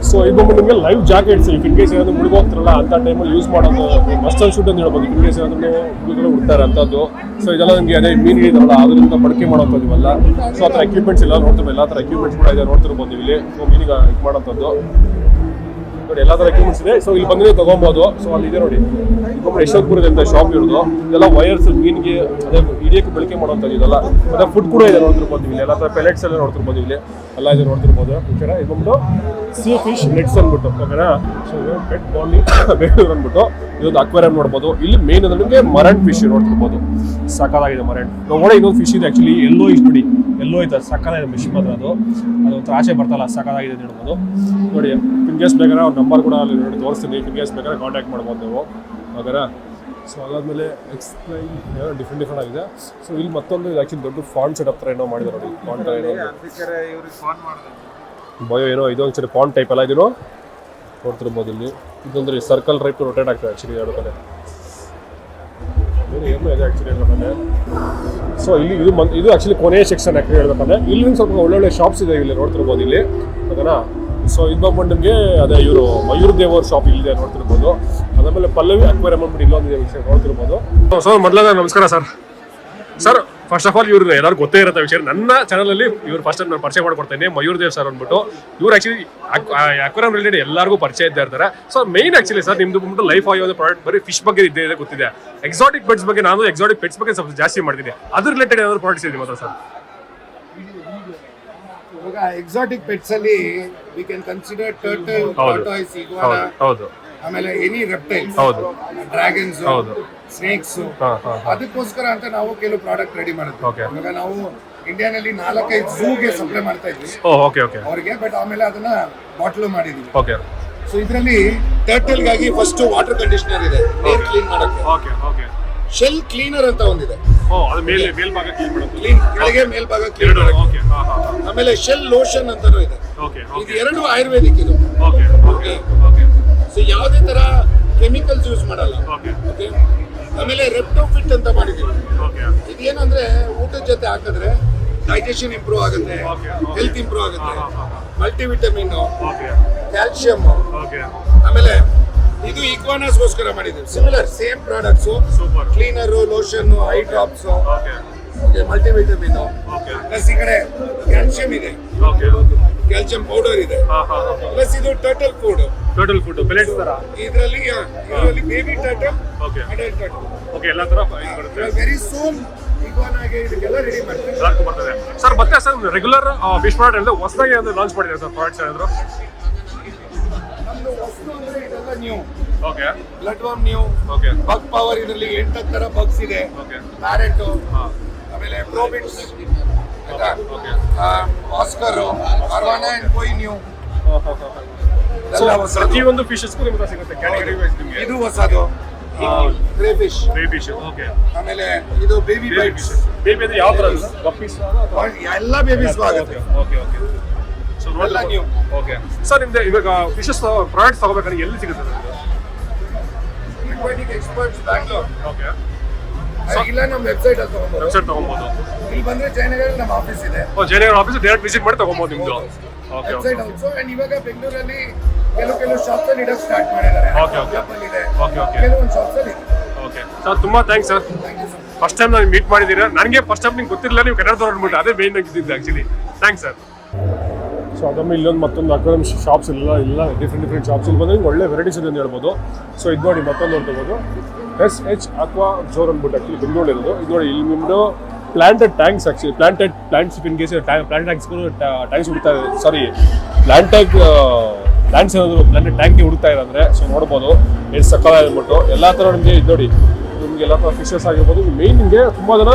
ಸೊ ಇದು ಬಂದು ನಿಮಗೆ live jackets if in case ಏನಾದರೂ ಮುಳುಗೋಗ್ತಿರಲ್ಲ ಅಂತ ಟೈಮಲ್ಲಿ ಯೂಸ್ ಮಾಡೋದು ಮಸ್ಟ್ ಅಂಡ್ ಶೂಟ್ ಅಂತ ಹೇಳ್ಬೋದು. ಇನ್ ಕೇಸ್ ಏನಾದರೂ ಮುಳುಗಲು ಬಿಡ್ತಾರೆ ಅಂಥದ್ದು. ಸೊ ಇದೆಲ್ಲ ನಿಮಗೆ ಅದೇ ಮೀನು ಹಿಡಿದಾರಲ್ಲ ಅದರಿಂದ ಬಳಕೆ ಮಾಡೋಂಥದ್ದು ಇವೆಲ್ಲ. ಸೊ ಆ ಥರ ಎಕ್ವಿಪ್ಮೆಂಟ್ಸ್ ಎಲ್ಲ ನೋಡ್ತಿರ್ಬೋದು, ಎಲ್ಲ ಥರ ಎಕ್ವಿಪ್ಮೆಂಟ್ಸ್ ಕೂಡ ಇದೆ ನೋಡ್ತಿರ್ಬೋದು ಇಲ್ಲಿ. ಸೊ ಮೀನಿಗೆ ಇದು ಮಾಡೋಂಥದ್ದು ನೋಡಿ ಎಲ್ಲ ತರ ಎಕ್ವಿಪ್ಮೆಂಟ್ಸ್ ಇದೆ. ಸೊ ಇಲ್ಲಿ ಬಂದ್ರೆ ತಗೊಬಹುದು. ಸೊ ಅಲ್ಲಿ ಇದೆ ನೋಡಿ, ಯಶವಂತಪುರದ ಅಂತ ಶಾಪ್ ಇರೋದು. ಇದೆಲ್ಲ ವೈರ್ಸ್ ಮೀನ್ಗೆ ಅದೇ ಹಿಡಿಯಕ್ಕೆ ಬಳಕೆ ಮಾಡುವಂಥದ್ದು ಇದೆಲ್ಲ. ಮತ್ತೆ ಫುಡ್ ಕೂಡ ಇದೆ ನೋಡ್ತಿರ್ಬೋದು ಇಲ್ಲಿ. ಎಲ್ಲ ತರ ಪೆಲೆಟ್ಸ್ ಎಲ್ಲ ನೋಡ್ತಿರ್ಬೋದು ಇಲ್ಲಿ, ಎಲ್ಲ ಇದೆ ನೋಡ್ತಿರ್ಬೋದು. ಓಕೆನಾ, ಇದು ಬಂದು ಸೀ ಫಿಶ್ ನೆಟ್ಸ್ ಅಂದ್ಬಿಟ್ಟು. ಓಕೆನಾ, ಸೊ ಪೆಟ್ ಬಾಲಿ ಬೆಂಗಳೂರು ಅಂದ್ಬಿಟ್ಟು ಇದೊಂದು ಅಕ್ವೇರಿಯಂ ನೋಡ್ಬೋದು. ಇಲ್ಲಿ ಮೇನ್ ಅಂದ್ರೆ ನಿಮಗೆ ಮರನ್ ಫಿಶ್ ನೋಡ್ತಿರ್ಬೋದು. ಸಕ್ಕತ್ತಾಗಿದೆ ಮರನ್. ನೋಡಿ ಇನ್ನೊಂದು ಫಿಶ್ ಇದೆ ಆಕ್ಚುಲಿ, ಎಲ್ಲೋ ಇಷ್ಟು ನೋಡಿ, ಎಲ್ಲೋ ಐತೆ ಸಕ್ಕತ್ತಾಗಿದೆ ಫಿಶ್ ಮಾತ್ರ. ಅದು ಆಚೆ ಬರ್ತಲ್ಲ, ಸಕ್ಕತ್ತಾಗಿದೆ ನೋಡ್ಬೋದು. ನೋಡಿ ಪಿಂಗೇಸ್ ಬೇಕಾದ್ರೆ ಅವ್ರ ನಂಬರ್ ಕೂಡ ಅಲ್ಲಿ ನೋಡಿ ತೋರಿಸ್ತೀನಿ. ಪಿಂಗೇಸ್ ಬೇಕಾದ್ರೆ ಕಾಂಟ್ಯಾಕ್ಟ್ ಮಾಡ್ಬೋದು ನೀವು. ಓಕೆನಾ, ಸೊ ಅದಾದ್ಮೇಲೆ ಎಕ್ಸ್ಪ್ಲೈನ್ ಡಿಫ್ರೆಂಟ್ ಆಗಿದೆ. ಸೊ ಇಲ್ಲಿ ಮತ್ತೊಂದು ಆಕ್ಚುಲಿ ದೊಡ್ಡ ಫಾಂಡ್ ಸೆಟಪ್ ಥರ ಏನೋ ಮಾಡಿದ್ದಾರೆ ನೋಡಿ. ಫಾಂಡ್ ಥರ ಏನೋ ಬಯೋ ಏನೋ ಇದು ಒಂದ್ಸರಿ ಫಾಂಡ್ ಟೈಪ್ ಎಲ್ಲ ಇದೀನೋ ನೋಡ್ತಿರ್ಬೋದು. ಇಲ್ಲಿ ಇದೊಂದ್ರೆ ಸರ್ಕಲ್ ಟೈಪ್ ರೊಟೇಟ್ ಆಗ್ತದೆ ಆ್ಯಕ್ಚುಲಿ ಎರಡು ಕಡೆ. ಏನೋ ಇದೆ ಆ್ಯಕ್ಚುಲಿ ಹೇಳ್ಬೇಕಂದ್ರೆ. ಸೊ ಇಲ್ಲಿ ಇದು ಆ್ಯಕ್ಚುಲಿ ಕೊನೆಯ ಸೆಕ್ಷನ್ ಆ್ಯಕ್ಚುಲಿ ಹೇಳ್ಬೇಕಂದ್ರೆ. ಇಲ್ಲಿ ಸ್ವಲ್ಪ ಒಳ್ಳೊಳ್ಳೆ ಶಾಪ್ಸ್ ಇದೆ ಇಲ್ಲಿ ನೋಡ್ತಿರ್ಬೋದು ಇಲ್ಲಿ. ಓಕೆನಾ, ಸೊ ಇದು ಬಂದ್ಬಿಟ್ಟು ನಿಮಗೆ ಅದೇ ಇವರು ಮಯೂರ್ ದೇವರ ಶಾಪ್ ಇಲ್ಲಿದೆ ನೋಡ್ತಿರ್ಬೋದು. ಅದಾದಮೇಲೆ ಪಲ್ಲವಿ ಅಕ್ವೇರಿಯಂ ಅಂದ್ಬಿಟ್ಟು ಇಲ್ಲೊಂದಿದೆ ವಿಷಯ ನೋಡ್ತಿರ್ಬೋದು. ಸರ್ ಮೊದಲಾಗ ನಮಸ್ಕಾರ sir. Sir first of all ಇವ್ರು ಎಲ್ಲರೂ ಗೊತ್ತೇ ಇರುತ್ತೆ ವಿಷಯ. ನನ್ನ ಚಾನಲಲ್ಲಿ ಇವ್ರು ಫಸ್ಟ್ ನಾನು ಪರಿಚಯ ಮಾಡ್ಕೊಡ್ತೇನೆ, ಮಯೂರ್ ದೇವ್ ಸರ್ ಅಂದ್ಬಿಟ್ಟು. ಇವ್ರು ಆಕ್ಚುಲಿ ಅಕ್ವೇರಿಯಂ ರಿಲೇಟೆಡ್ ಎಲ್ಲರಿಗೂ ಪರಿಚಯ ಇದ್ದೇ ಇರ್ತಾರೆ. ಸೊ ಮೇನ್ ಆಕ್ಚುಲಿ ಸರ್ ನಿಮ್ದು ಬಂದ್ಬಿಟ್ಟು ಲೈಫ್ ಆಗಿ ಒಂದು ಪ್ರಾಡಕ್ಟ್ ಬರೀ ಫಿಶ್ ಬಗ್ಗೆ ಇದೆ ಗೊತ್ತಿದೆ. ಎಕ್ಸಾಟಿಕ್ ಪೆಟ್ಸ್ ಬಗ್ಗೆ ನಾನು ಎಕ್ಸಾಟಿಕ್ ಪೆಟ್ಸ್ ಬಗ್ಗೆ ಸ್ವಲ್ಪ ಜಾಸ್ತಿ ಮಾಡ್ತೀನಿ. ಅದ್ರ ರಿಲೇಟೆಡ್ ಏನಾದ್ರು ಪ್ರಾಡಕ್ಟ್ಸ್ ಇದೆ ಮಾತ್ರ ಸರ್? ಇವಾಗ ಎಕ್ಸಾಟಿಕ್ ಪೆಟ್ಸ್ ಅಲ್ಲಿ we can consider turtle, tortoise, iguana, ಹೌದು, ಆಮೇಲೆ ಎನಿ ರೆಪ್ಟೈಲ್ಸ್, ಹೌದು, ಡ್ರ್ಯಾಗನ್ಸ್, ಹೌದು, ಸ್ನೇಕ್ಸ್. ಅದಕ್ಕೋಸ್ಕರ ಅಂತ ನಾವು ಕೆಲವು ಪ್ರಾಡಕ್ಟ್ ರೆಡಿ ಮಾಡಿದ್ವಿ. ಇವಾಗ ನಾವು ಇಂಡಿಯಾನಲ್ಲಿ 4-5 ಝೂಗೆ ಸಪ್ಲೈ ಮಾಡ್ತಾ ಇದ್ವಿ ಅವ್ರಿಗೆ. ಬಟ್ ಆಮೇಲೆ ಅದನ್ನ ಬಾಟ್ಲು ಮಾಡಿದ್ವಿ. ಸೊ ಇದರಲ್ಲಿ ಟರ್ಟಲ್ ಗಾಗಿ ಫಸ್ಟ್ ವಾಟರ್ ಕಂಡೀಷನರ್ ಇದೆ ನೀರ್ ಕ್ಲೀನ್ ಮಾಡಕ್ಕೆ. ಶೆಲ್ ಕ್ಲೀನರ್ ಅಂತ ಒಂದಿದೆ, ಕ್ಲೀನ್ ಕೆಳಗೆ ಮೇಲ್ಭಾಗ ಕ್ಲೀನ್ ಮಾಡಕ್ಕೆ. ಆಮೇಲೆ ಶೆಲ್ ಲೋಷನ್ ಅಂತಾನೂ ಇದೆ. ಇದು ಎರಡು ಆಯುರ್ವೇದಿಕ್ ಇದು. ಸೊ ಯಾವುದೇ ತರ ಕೆಮಿಕಲ್ಸ್ ಯೂಸ್ ಮಾಡಲ್ಲ. ಓಕೆ, ಆಮೇಲೆ ರೆಪ್ಟೋಫಿಟ್ ಅಂತ ಮಾಡಿದೀವಿ. ಇದೇನಂದ್ರೆ ಊಟದ ಜೊತೆ ಹಾಕಿದ್ರೆ ಡೈಜೆಷನ್ ಇಂಪ್ರೂವ್ ಆಗುತ್ತೆ, ಹೆಲ್ತ್ ಇಂಪ್ರೂವ್ ಆಗುತ್ತೆ, ಮಲ್ಟಿವಿಟಮಿನ್, ಕ್ಯಾಲ್ಸಿಯಂ. ಆಮೇಲೆ ಇದು ಇಗ್ವಾನಾಸ್ಗೋಸ್ಕರ ಮಾಡಿದೀವಿ. Similar same products, cleaner, lotion, eye drops, multivitamin. Plus ಈ ಕಡೆ ಕ್ಯಾಲ್ಸಿಯಂ ಇದೆ, ಕ್ಯಾಲ್ಸಿಯಂ ಪೌಡರ್ ಇದೆ. ಪ್ಲಸ್ ಇದು ಟರ್ಟಲ್ ಫುಡ್ ಪೆಲೆಟ್ಸ್ ತರ. ಇದರಲ್ಲಿ baby turtle, adult turtle, okay, ಎಲ್ಲ ತರ ಬರುತ್ತೆ. ವೆರಿ ಸೂನ್ ಇಗ್ವಾನಾಗೆ ಇದಕ್ಕೆಲ್ಲ ರೆಡಿ ಮಾಡ್ತೀವಿ ಸರ್. ಮತ್ತೆ ಸರ್ ರೆಗ್ಯುಲರ್ ಫಿಶ್ ಪ್ರಾಡಕ್ಟ್ ಅಂದ್ರೆ ಹೊಸದಾಗಿ ಅಂದ್ರೆ ಲಾಂಚ್ ಮಾಡಿದ್ದಾರೆ ಸರ್ ಪ್ರಾಡಕ್ಟ್ಸ್ ಏನಾದ್ರು? ನಮ್ದು ವಸ್ತು ಅಂದ್ರೆ ಇದೆಲ್ಲ new. Okay, blood worm new. Okay, bug power ಇದರಲ್ಲಿ 8 ತರ ಬಗ್ಸ್ ಇದೆ. ಓಕೆ, ಪ್ಯಾರೆಟ್, ಆಮೇಲೆ ಪ್ರೋಬಿಟ್ಸ್, oscar, arowana and koi new. ಪ್ರತಿಯೊಂದು ಫಿಶಸ್ಗೂ ನಿಮ್ಗೆ ಸಿಗುತ್ತೆ ಕ್ಯಾಟಗರಿ ವೈಸ್ ನಿಮಗೆ. ಇದು ಹೊಸದು ಗ್ರೇ ಫಿಶ್. ಓಕೆ, ಆಮೇಲೆ ಇದು ಬೇಬಿ ಬೈಟ್ಸ್. ಬೇಬಿ ಅಂದ್ರೆ ಯಾವ ತರ ಗಪ್ಪೀಸ್? ಎಲ್ಲ ಬೇಬೀಸ್ ಆಗುತ್ತೆ. ಓಕೆ, ಸೊ ನೋಡಲ್ಲ ನೀವು. ಓಕೆ ಸರ್, ನಿಮ್ದು ಇವಾಗ ಫಿಶಸ್ ಪ್ರಾಡಕ್ಟ್ಸ್ ತಗೋಬೇಕಾದ್ರೆ ಎಲ್ಲಿ ಸಿಗುತ್ತೆ sir? Aquatic experts Bangalore. Okay, ಇಲ್ಲ ನಮ್ಮ ವೆಬ್ಸೈಟ್ ಅಲ್ಲಿ ತಗೊಬೋದು. ಇಲ್ಲಿ ಬಂದ್ರೆ ಜಯನಗರಲ್ಲಿ ನಮ್ಮ ಆಫೀಸ್ ಇದೆ. ಜಯನಗರ ಆಫೀಸ್ ಡೈರೆಕ್ಟ್ ವಿಸಿಟ್ ಮಾಡಿ ತಗೊಬೋದು ನಿಮ್ದು. Okay, website also. ಅಂಡ್ ಇವಾಗ ಬೆಂಗಳೂರಲ್ಲಿ ಕೆಲವು ಶಾಪ್ಸ್ ಅಲ್ಲಿ ಇಡಕ್ಕೆ ಸ್ಟಾರ್ಟ್ ಮಾಡಿದ್ದಾರೆ. ಕೆಲವೊಂದು ಶಾಪ್ಸ್ ಅಲ್ಲಿ. ಓಕೆ ಸರ್, ತುಂಬಾ ಥ್ಯಾಂಕ್ಸ್ ಸರ್. ಫಸ್ಟ್ ಟೈಮ್ ನಾನು ಮೀಟ್ ಮಾಡಿದ್ದೀರಾ. ನನಗೆ ಫಸ್ಟ್ ಟೈಮ್ ನಿಮ್ಗೆ ಗೊತ್ತಿರಲಿಲ್ಲ, ನೀವು ಕನ್ನಡದವ್ರು ಅಂದ್ಬಿಟ್ಟು ಅದೇ ಮೇನ್ ಆಗಿದ್ದು ಆ್ಯಕ್ಚುಲಿ. Thanks sir. ಸೊ ಅದೊಮ್ಮೆ ಇಲ್ಲೊಂದು ಮತ್ತೊಂದು ಅಕ್ವೇರಿಯಂ ಶಾಪ್ಸ್ ಇಲ್ಲ ಡಿಫ್ರೆಂಟ್ ಶಾಪ್ಸ್ ಇಲ್ಲಿ ಬಂದರೆ ಒಳ್ಳೆ ವೆರೈಟೀಸ್ ಇದೆ ಅಂತ ಹೇಳ್ಬೋದು. ಸೊ ಇದು ನೋಡಿ ಮತ್ತೊಂದು ನೋಡ್ಕೋಬೋದು, SH ಅಕ್ವಾ ಜೋರ್ ಅಂದ್ಬಿಟ್ಟು ಆ್ಯಕ್ಚುಲಿ ಬೆಂಗಳೂರು ಇರೋದು. ಇದು ನೋಡಿ ಇಲ್ಲಿ ನಿಮ್ಮದು planted tanks actually plants in case plant tanks ಹುಡುಕ್ತಾ ಇದೆ. ಸಾರಿ, ಪ್ಲಾಂಟ್ಸ್ ಏನಾದರೂ ಪ್ಲಾಂಟೆಡ್ ಟ್ಯಾಂಕ್ಗೆ ಹುಡುಕ್ತಾ ಇದೆ ಅಂದರೆ ಸೊ ನೋಡ್ಬೋದು ಎಷ್ಟು ಸಕ್ಕಲ ಅಂದ್ಬಿಟ್ಟು. ಎಲ್ಲ ಥರ ನಿಮಗೆ ಇದು ನೋಡಿ, ನಿಮಗೆ ಎಲ್ಲ ಥರ ಫಿಶಸ್ ಆಗಿರ್ಬೋದು. ಮೇನ್ ನಿಮಗೆ ತುಂಬ ಜನ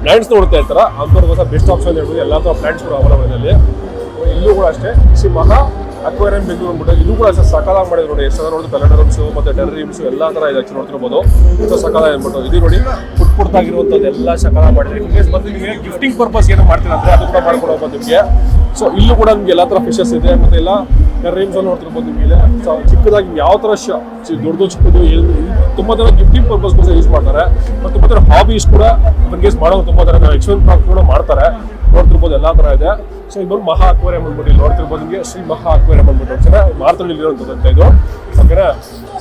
ಪ್ಲಾಂಟ್ಸ್ ನೋಡ್ತಾ ಇರ್ತಾರೆ, ಅಂಥವ್ರಿಗೋಸ್ಕರ ಬೆಸ್ಟ್ ಆಪ್ಷನ್ ಹೇಳ್ಬೋದು. ಎಲ್ಲ ಥರ ಪ್ಲಾಂಟ್ಸ್ ಕೂಡ ಅವೈಲೇಬಲ್ ಇಲ್ಲಿ. ಇಲ್ಲೂ ಕೂಡ ಅಷ್ಟೇ ಕೃಷಿ ಮಹಾ ಅಕ್ವೇರಿಯಂ ಬೆಂಗಳೂರು ಅಂದ್ಬಿಟ್ಟು ಇದು ಕೂಡ ಸಕಾಲಾಗಿ ಮಾಡಿದ್ರು ನೋಡಿ. ಎಷ್ಟು ನೋಡಿದ್ರು ಪೆಲಡರಮ್ಸು ಮತ್ತು ಟೆರ್ರಿಮ್ಸು ಎಲ್ಲ ಥರ ಇದೆ ಆ್ಯಕ್ಚುಲಿ ನೋಡ್ತಿರ್ಬೋದು. ಇದು ಸಕಾಲ ಅಂದ್ಬಿಟ್ಟು ಇದು ನೋಡಿ ಪುಟ್ಟಾಗಿರುವಂಥದ್ದು ಎಲ್ಲ ಸಕಾಲ ಮಾಡಿದ್ರೆ ಇನ್ಕೇಸ್ ಬಂದು ನಿಮಗೆ ಗಿಫ್ಟಿಂಗ್ ಪರ್ಪಸ್ ಏನೋ ಮಾಡ್ತೀರ ಅಂದರೆ ಅದು ಕೂಡ ಮಾಡ್ಕೊಡೋದು ನಿಮಗೆ. ಸೊ ಇಲ್ಲೂ ಕೂಡ ನಿಮಗೆ ಎಲ್ಲ ಥರ ಫಿಶಸ್ ಇದೆ ಮತ್ತು ಎಲ್ಲ ಟೆರ್ರಿಮ್ಸ್ ಅಲ್ಲಿ ನೋಡ್ತಿರ್ಬೋದು ನಿಮಗೆ. ಸೊ ಚಿಕ್ಕದಾಗಿ ಯಾವ ಥರ ದೊಡ್ಡದು ಚಿಕ್ಕದು ತುಂಬ ಜನ ಗಿಫ್ಟಿಂಗ್ ಪರ್ಪಸ್ಗೋಸ್ಕರ ಯೂಸ್ ಮಾಡ್ತಾರೆ. ಮತ್ತು ತುಂಬ ಥರ ಹಾಬೀಸ್ ಕೂಡ ಇನ್ಕೇಸ್ ಮಾಡೋದು ತುಂಬ ಥರ ಎಕ್ಸ್ಪೆನ್ಸ್ ಪ್ರಾಡಕ್ಟ್ ಕೂಡ ಮಾಡ್ತಾರೆ ನೋಡ್ತಿರ್ಬೋದು. ಎಲ್ಲ ಥರ ಇದೆ. ಸೊ ಇದು ಮಹಾ ಅಕ್ವೇರಿಯಂ ಅಂದ್ಬಿಟ್ಟು ಇಲ್ಲಿ ನೋಡ್ತಿರ್ಬೋದು ನಿಮಗೆ. ಶ್ರೀ ಮಹಾ ಅಕ್ವೇರಿಯಂ ಅಂದ್ಬಿಟ್ಟು ಚೆನ್ನಾಗಿ ಮಾರ್ತಳ್ಳಿ ಇರುವಂಥದ್ದು ಇದು. ಓಕೆನಾ,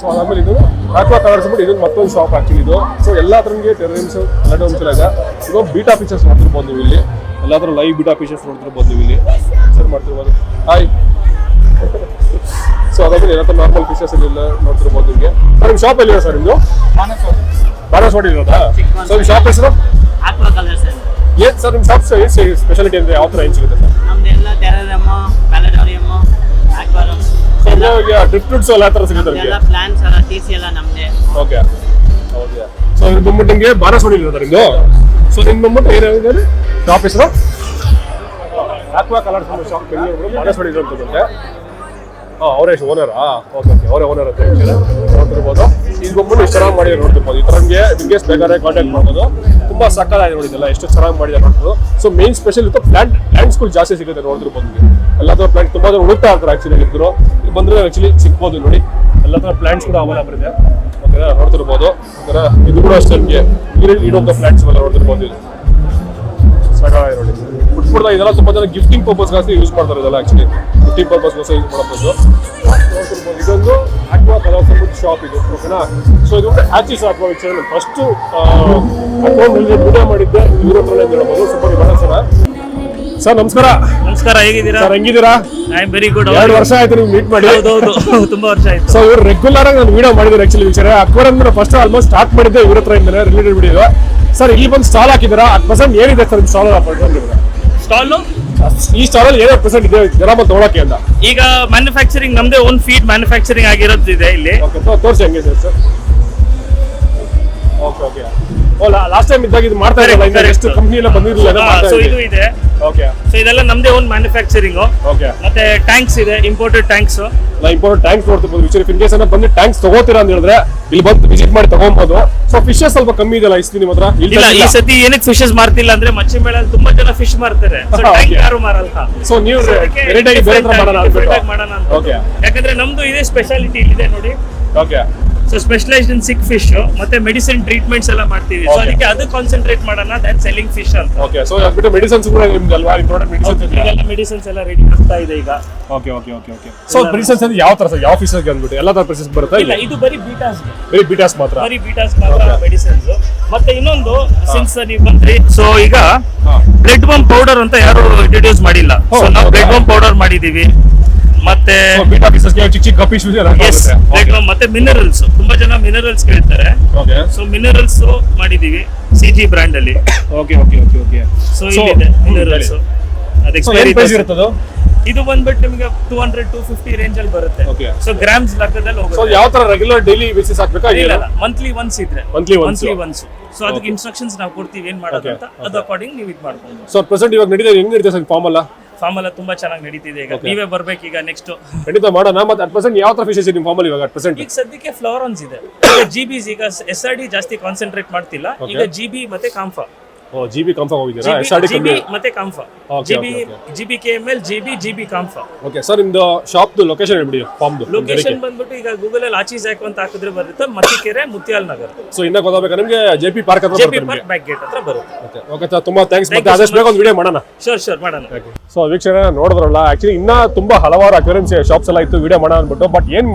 ಸೊ ಆಮೇಲೆ ಇದು ಅಕ್ವಾ ಕಲರ್ಸ್ ಅಂದ್ಬಿಟ್ಟು ಇದೊಂದು ಮತ್ತೊಂದು ಶಾಪ್ ಆ್ಯಕ್ಚುಲಿ ಇದು. ಸೊ ಎಲ್ಲ ಥರ ನಿಮಗೆ ಟೆರ್ರಿಮ್ಸ್ ಎಲ್ಲ ಇದೆ. ಇದು ಬೀಟಾ ಫಿಶಸ್ ನೋಡ್ತಿರ್ಬೋದು ನೀವು ಇಲ್ಲಿ. ಎಲ್ಲ ಥರ ಲೈವ್ ಬೀಟಾ ಫಿಶಸ್ ನೋಡ್ತಿರ್ಬೋದು ನೀವು ಇಲ್ಲಿ. ಸರ್ ಮಾಡ್ತಿರ್ಬೋದು. ಹಾಯ್ ಸೊ ಅದಾದ್ಮೇಲೆ ಎಲ್ಲ ನಾರ್ಮಲ್ ಫಿಶಸ್ ಇಲ್ಲ ನೋಡ್ತಿರ್ಬೋದು ನಿಮಗೆ. ನಿಮ್ಮ ಶಾಪ್ ಎಲ್ಲಿದೆ ಸರ್ ನಿಮ್ಮದು? ಬಾನಸವಾಡಿ ಇರೋದಾ? ಸೊ ನಿಮ್ಮ ಶಾಪ್ ಹೆಸರು ಏನ್ ಸರ್? ನಿಮ್ಮ ಶಾಪ್ ಸ್ಪೆಷಾಲಿಟಿ ಅಂದ್ರೆ ಯಾವ ಥರ ಏನು ಸಿಗುತ್ತೆ ಸರ್? ನಮ್ದೆಲ್ಲ ಟೆರರಿಯಮ್, ಪ್ಲಾನೆಟೋರಿಯಮ್, ಆಕ್ವಾರಿಯಂ, ಡ್ರಿಫ್ಟ್ಸ್ ಎಲ್ಲ ಥರ ಸಿಗುತ್ತೆ ನಿಮಗೆ? ಎಲ್ಲ ಪ್ಲಾನ್ಸ್ ಎಲ್ಲ ಟಿಸಿ ಎಲ್ಲ ನಮ್ದೇ. ಓಕೆ ಹೌದಾ? ಸೊ ಇದು ಬಂದ್ಬಿಟ್ಟು ನಿಮಗೆ ಬಾನಸವಾಡಿ ಇರೋದಾ ನಿಮ್ಮದು? ಸೊ ನಿಮ್ಮ ಬಂದ್ಬಿಟ್ಟು ಏನಾಗಿದೆ ಶಾಪ್ ಹೆಸರು? Aqua colours shop Bengaluru Banaswadi ಇರೋಂಥದ್ದಂತೆ. ಅವರೇ ಓನರಾ? ಓಕೆ ಅವರೇ ಓನರ್ ಅಂತ ನೋಡ್ತಿರ್ಬೋದು. ಇದು ಬಂದ್ಬಿಟ್ಟು ಎಷ್ಟು ಚೆನ್ನಾಗಿ ಮಾಡಿದ್ದಾರೆ ನೋಡ್ತಿರ್ಬೋದು. ಈ ಥರ ನಿಮಗೆ ಬೇಕಾದ್ರೆ ಕಾಂಟ್ಯಾಕ್ಟ್ ಮಾಡ್ಬೋದು. ತುಂಬ ಸಕ್ಕತ್ತಾಗಿ ನೋಡಿದ್ದಲ್ಲ, ಎಷ್ಟು ಚೆನ್ನಾಗಿ ಮಾಡಿದ್ದಾರೆ ನೋಡ್ಬೋದು. ಸೊ ಮೇನ್ ಸ್ಪೆಷಲ್ ಇತ್ತು ಪ್ಲಾಂಟ್ಸ್ಗಳು ಜಾಸ್ತಿ ಸಿಗುತ್ತೆ ನೋಡ್ತಿರ್ಬೋದು ನಿಮಗೆ. ಎಲ್ಲ ಥರ ಪ್ಲಾಂಟ್ ತುಂಬ ಜನ ಹುಡುಕ್ತಾ ಇರ್ತಾರೆ ಆ್ಯಕ್ಚುಲಿ. ಇದ್ರು ಇಲ್ಲಿ ಬಂದರೆ ಆ್ಯಕ್ಚುಲಿ ಸಿಗ್ಬೋದು ನೋಡಿ. ಎಲ್ಲ ಥರ ಪ್ಲಾಂಟ್ಸ್ ಕೂಡ ಅವೈಲೇಬಲ್ ಇದೆ. ಓಕೆನಾ ನೋಡ್ತಿರ್ಬೋದು. ಓಕೆನಾ ಇದು ಕೂಡ ಅಷ್ಟೇ ನಿಮಗೆ ಇಡೋಂಥ ಪ್ಲಾಂಟ್ಸ್ ಎಲ್ಲ ನೋಡ್ತಿರ್ಬೋದು. ಇದು ಸಕ್ಕತ್ತಾಗಿ ನೋಡಿ. ಫುಡ್ ಇದೆಲ್ಲ ತುಂಬ ಜನ ಗಿಫ್ಟಿಂಗ್ ಪರ್ಪಸ್ಗಾಗಿ ಯೂಸ್ ಮಾಡ್ತಾರೆ. ಇದೆಲ್ಲ ಆ್ಯಕ್ಚುಲಿ ಗಿಫ್ಟಿಂಗ್ ಪರ್ಪಸ್ಗೋಸ್ಕರ ಯೂಸ್ ಮಾಡೋದು. ಇದೊಂದು ಆಕ್ವಾ ಕಲರ್ಸ್ ಶಾಪ್ ಇದು. ಓಕೆನಾ? ಸೊ ಇದು ಆಕ್ಸಿಸ್ ಆಕ್ವಾ ವಿಚಾರ ಫಸ್ಟು ಅಕೌಂಟ್ ವಿಡಿಯೋ ಮಾಡಿದ್ದೆ ಇವ್ರ ಹತ್ರನೇ ಹೇಳ್ಬೋದು. ಸ್ವಲ್ಪ ಸರ್ ನಮಸ್ಕಾರ. ನಮಸ್ಕಾರ, ಹೇಗಿದ್ದೀರಾ ಸರ್? ಹೆಂಗಿದ್ದೀರಾ? I am very good. 2 ವರ್ಷ ಆಯ್ತು ನೀವು ಮೀಟ್ ಮಾಡಿ. ಹೌದೌದು, ತುಂಬಾ ವರ್ಷ ಆಯ್ತು. ಸೊ ಇವ್ರು ರೆಗ್ಯುಲರ್ ಆಗಿ ನಾನು ವಿಡಿಯೋ ಮಾಡಿದ್ರು ಆಕ್ಚುಲಿ ವಿಚಾರ. ಅಕ್ವೇರಿಯಂ ಫಸ್ಟ್ ಆಲ್ಮೋಸ್ಟ್ ಸ್ಟಾರ್ಟ್ ಮಾಡಿದ್ದೆ ಇವ್ರ ಹತ್ರ ಇಂದ ರಿಲೇಟೆಡ್ ವಿಡಿಯೋ. ಸರ್ ಇಲ್ಲಿ ಬಂದು ಸ್ಟಾಲ್ ಹಾಕಿದ್ದೀರಾ? 10% ಏನಿದೆ ಸರ್ ಸ್ಟಾಲ್ ಸ್ಟಾಲ್? ಈ ಸ್ಟಾಲ್ ಅಲ್ಲಿ ಏನೋ ಪರ್ಸೆಂಟ್ ಇದೆ ಜನ ಬಂದು ತೊಗೊಳಕ್ಕೆ ಅಂತ? ಈಗ ಮ್ಯಾನುಫ್ಯಾಕ್ಚರಿಂಗ್ ನಮ್ದೇ ಓನ್ ಫೀಡ್ ಮ್ಯಾನುಫ್ಯಾಕ್ಚರಿಂಗ್ ಆಗಿರೋದು ಇದೆ ಇಲ್ಲಿ. ಓಕೆ ತೋರಿಸಿ ಹೆಂಗೆ sir? Okay okay. Oh last time ಇದ್ದಾಗ ಇದು ಮಾಡ್ತಾ ಇರಲ್ಲ, ಎಷ್ಟು ಕಂಪ್ನಿ ಎಲ್ಲ ಬಂದಿರಲಿಲ್ಲ. ಸೊ ಇದು ಇದೆ. ಓಕೆ. ಸೊ ಇದೆಲ್ಲ ನಮ್ದೇ ಓನ್ ಮ್ಯಾನುಫ್ಯಾಕ್ಚರಿಂಗ್. ಓಕೆ. ಮತ್ತೆ ಟ್ಯಾಂಕ್ಸ್ ಇದೆ, ಇಂಪೋರ್ಟೆಡ್ ಟ್ಯಾಂಕ್ಸ್. ನಾ ಇಂಪೋರ್ಟೆಡ್ ಟ್ಯಾಂಕ್ಸ್ ನೋಡ್ತಿರ್ಬೋದು. ವಿಚಾರ ಇನ್ ಕೇಸ್ ಬಂದು ಟ್ಯಾಂಕ್ಸ್ ತಗೋತೀರಾ ಅಂತ ಹೇಳಿದ್ರೆ ಇಲ್ಲಿ ಬಂದು ವಿಸಿಟ್ ಮಾಡಿ ತಗೊಬಹುದು. ಸೊ ಫಿಶಸ್ ಸ್ವಲ್ಪ ಕಮ್ಮಿ ಇದೆಲ್ಲ ಇಷ್ಟು ನಿಮ್ಮ ಹತ್ರ? ಇಲ್ಲ, ಈ ಸತಿ ಏನಕ್ಕೆ ಫಿಶಸ್ ಮಾರ್ತಿಲ್ಲ ಅಂದ್ರೆ ಮಚ್ಚಿ ಮೇಳಲ್ಲಿ ತುಂಬಾ ಜನ ಫಿಶ್ ಮಾರ್ತಾರೆ. ಸೊ ಟ್ಯಾಂಕ್ ಯಾರು ಮಾರಲ್ಲ. ಸೊ ನೀವು ವೆರೈಟಿ ಆಗಿ ಬೇರೆ ತರ ಮಾಡೋಣ ಅಂತ. ಓಕೆ. ಯಾಕಂದ್ರೆ ನಮ್ದು ಇದೇ ಸ್ಪೆಷಾಲಿಟಿ ಇದೆ ನೋಡಿ. ಓಕೆ. ಸೊ ಸ್ಪೆಷಲೈಸ್ಡ್ ಇನ್ ಸಿಕ್ ಫಿಶ್ ಮತ್ತೆ ಮೆಡಿಸಿನ್ ಟ್ರೀಟ್ಮೆಂಟ್ಸ್ ಎಲ್ಲ ಮಾಡ್ತೀವಿ. ಸೊ ಅದಕ್ಕೆ ಅದು ಕಾನ್ಸಂಟ್ರೇಟ್ ಮಾಡೋಣ ದಟ್ ಸೆಲ್ಲಿಂಗ್ ಫಿಶ್ ಅಂತ. ಓಕೆ. ಸೊ ಅದಕ್ಕೆ ಮೆಡಿಸಿನ್ಸ್ ಕೂಡ ನಿಮ್ದು ಅಲ್ವಾ? ಇಂಪಾರ್ಟೆಂಟ್ ಮೆಡಿಸಿನ್ಸ್ ಇದೆಲ್ಲ ಮೆಡಿಸಿನ್ಸ್ ಎಲ್ಲ ರೆಡಿ ಆಗ್ತಾ ಇದೆ ಈಗ. Okay okay okay okay. So medicines ಅಂದ್ರೆ ಯಾವ ತರ ಸರ್? ಯಾವ ಫಿಶ್ ಗೆ ಅಂದ್ಬಿಟ್ಟು ಎಲ್ಲ ತರ ಫಿಶಸ್ ಬರುತ್ತಾ? ಇಲ್ಲ, ಇದು ಬರೀ ಬೀಟಾಸ್. ಬರೀ ಬೀಟಾಸ್ ಮಾತ್ರ? ಬರೀ ಬೀಟಾಸ್ ಮಾತ್ರ ಮೆಡಿಸಿನ್ಸ್. ಮತ್ತೆ ಇನ್ನೊಂದು ಸಿನ್ಸ್ ನೀವು ಬಂದ್ರಿ, ಸೊ ಈಗ ಬ್ಲಡ್ ಬಾಂಬ್ ಪೌಡರ್ ಅಂತ ಯಾರು ಇಂಟ್ರೊಡ್ಯೂಸ್ ಮಾಡಿಲ್ಲ. ಸೊ ನಾವು ಬ್ಲಡ್ ಬಾಂಬ್ ಪೌಡರ್ ಮಾಡಿದೀವಿ. ಮತ್ತೆ ಬೀಟಾ ಫಿಶಸ್ ಗೆ ಚಿಕ್ಕ ಚಿಕ್ಕ ಗಪ್ಪಿಸ್ ಇದೆ. ಮತ್ತೆ ಮಿನರಲ್ಸ್, ತುಂಬಾ ಜನ ಮಿನರಲ್ಸ್ ಕೇಳ್ತಾರೆ. ಓಕೆ. ಸೊ ಮಿನರಲ್ಸ್ ಮಾಡಿದೀವಿ ಸಿಜಿ ಬ್ರ್ಯಾಂಡ್ ಅಲ್ಲಿ. Okay okay okay okay. So ಇಲ್ಲಿದೆ ಮಿನರಲ್ಸ್. ಅದು ಎಕ್ಸ್ಪೈರಿ ಇರುತ್ತದು? ಇದು ಬಂದ್ಬಿಟ್ಟು ನಿಮಗೆ 200-250 ರೇಂಜ್ ಅಲ್ಲಿ ಬರುತ್ತೆ. ಓಕೆ. ಸೊ ಗ್ರಾಮ್ಸ್ ಲೆಕ್ಕದಲ್ಲಿ ಹೋಗುತ್ತೆ. ಸೊ ಯಾವ ತರ ರೆಗ್ಯುಲರ್ ಡೈಲಿ ಬೇಸಿಸ್ ಹಾಕಬೇಕಾ? ಇಲ್ಲ, ಮಂತ್ಲಿ ಒನ್ಸ್ ಇದ್ರೆ ಮಂತ್ಲಿ ಒನ್ಸ್. ಸೊ ಅದಕ್ಕೆ ಇನ್ಸ್ಟ್ರಕ್ಷನ್ಸ್ ನಾವು ಕೊಡ್ತೀವಿ ಏನ್ ಮಾಡೋದು ಅಂತ. ಅದು ಅಕಾರ್ಡಿಂಗ್ ನೀವು ಇದು ಮಾಡ್ಕೊಂಡು. ಸೊ ಪ್ರೆಸೆಂಟ್ ಇವಾಗ ನಡೀತಾ ಹೆಂಗ್ ನಡೀತಾ ಸರ್ ಫಾರ್ಮ್ ಅಲ್ಲ? ಫಾರ್ಮ್ ಎಲ್ಲ ತುಂಬಾ ಚೆನ್ನಾಗಿ ನಡೀತಿದೆ ಈಗ. ನೀವೇ ಬರ್ಬೇಕು ಈಗ ನೆಕ್ಸ್ಟ್. ಖಂಡಿತ ಮಾಡೋಣ. ಮತ್ತೆ ಅಟ್ ಪ್ರೆಸೆಂಟ್ ಯಾವ ತರ ಫಿಶಸ್ ಇದೆ ನಿಮ್ಮ ಫಾರ್ಮ್ ಅಲ್ಲಿ ಇವಾಗ ಅಟ್ ಪ್ರೆಸೆಂಟ್? ಈಗ ಸದ್ಯಕ್ಕೆ ಫ್ಲವರಾನ್ಸ್ ಇದೆ. ಈಗ ಜಿಬಿಸ್, ಈಗ SRD ಜಾಸ್ತಿ ಕಾನ್ಸಂಟ್ರೇಟ್ ಮಾಡ್ತಿಲ್ಲ. ಈಗ ಜಿಬಿ ಮತ್ತೆ ಕಾಂಫಾ. ಓ ಜಿಬಿ ಕಾಂಫಾ ಹೋಗಿದ್ದೀರಾ? SRD ಜಿಬಿ ಮತ್ತೆ ಕಾಂಫಾ. Okay, ಜಿಬಿ KML, ಜಿಬಿ ಕಾಂಫಾ. ಓಕೆ ಸರ್, ನಿಮ್ದು ಶಾಪ್ದು ಲೊಕೇಶನ್ ಹೇಳ್ಬಿಡಿ. ಫಾರ್ಮ್ದು ಲೊಕೇಶನ್ ಬಂದ್ಬಿಟ್ಟು ಈಗ ಗೂಗಲ್ ಅಲ್ಲಿ ಆಚಿ ಜಾಕ್ ಅಂತ ಹಾಕಿದ್ರೆ ಬರುತ್ತೆ. ಮತ್ತಿಕೆರೆ, ಮುತ್ಯಾಲ್ ನಗರ್. ಸೊ ಇನ್ನ ಗೊತ್ತಾಗಬೇಕಾ ನಿಮಗೆ? JP ಪಾರ್ಕ್ ಹತ್ರ JP ಪಾರ್ಕ್ ಬ್ಯಾಕ್ ಗೇಟ್ ಹತ್ರ ಬರುತ್ತೆ. ಓಕೆ ಓಕೆ ಸರ್, ತುಂಬಾ ಥ್ಯಾಂಕ್ಸ್. ಮತ್ತೆ ಆದಷ್ಟು ಬೇಗ ಒಂದು ವಿಡಿಯೋ ಮಾಡೋಣ. ಶೋರ್ ಮಾಡೋಣ. ಸೊ ವೀಕ್ಷಣೆ ನೋಡಿದ್ರಲ್ಲ, ಆಕ್ಚುಲಿ ಇನ್ನ ತುಂಬಾ ಹಲವಾರು ಅಕ್ವೇರಿಯಮ್ಸ್ ಶಾಪ್ಸ್ ಎಲ್ಲ ಇತ್ತು ವಿಡಿಯೋ ಮಾಡೋಣ ಅಂದ್ಬಿಟ್ಟು. ಬಟ್ ಏನ್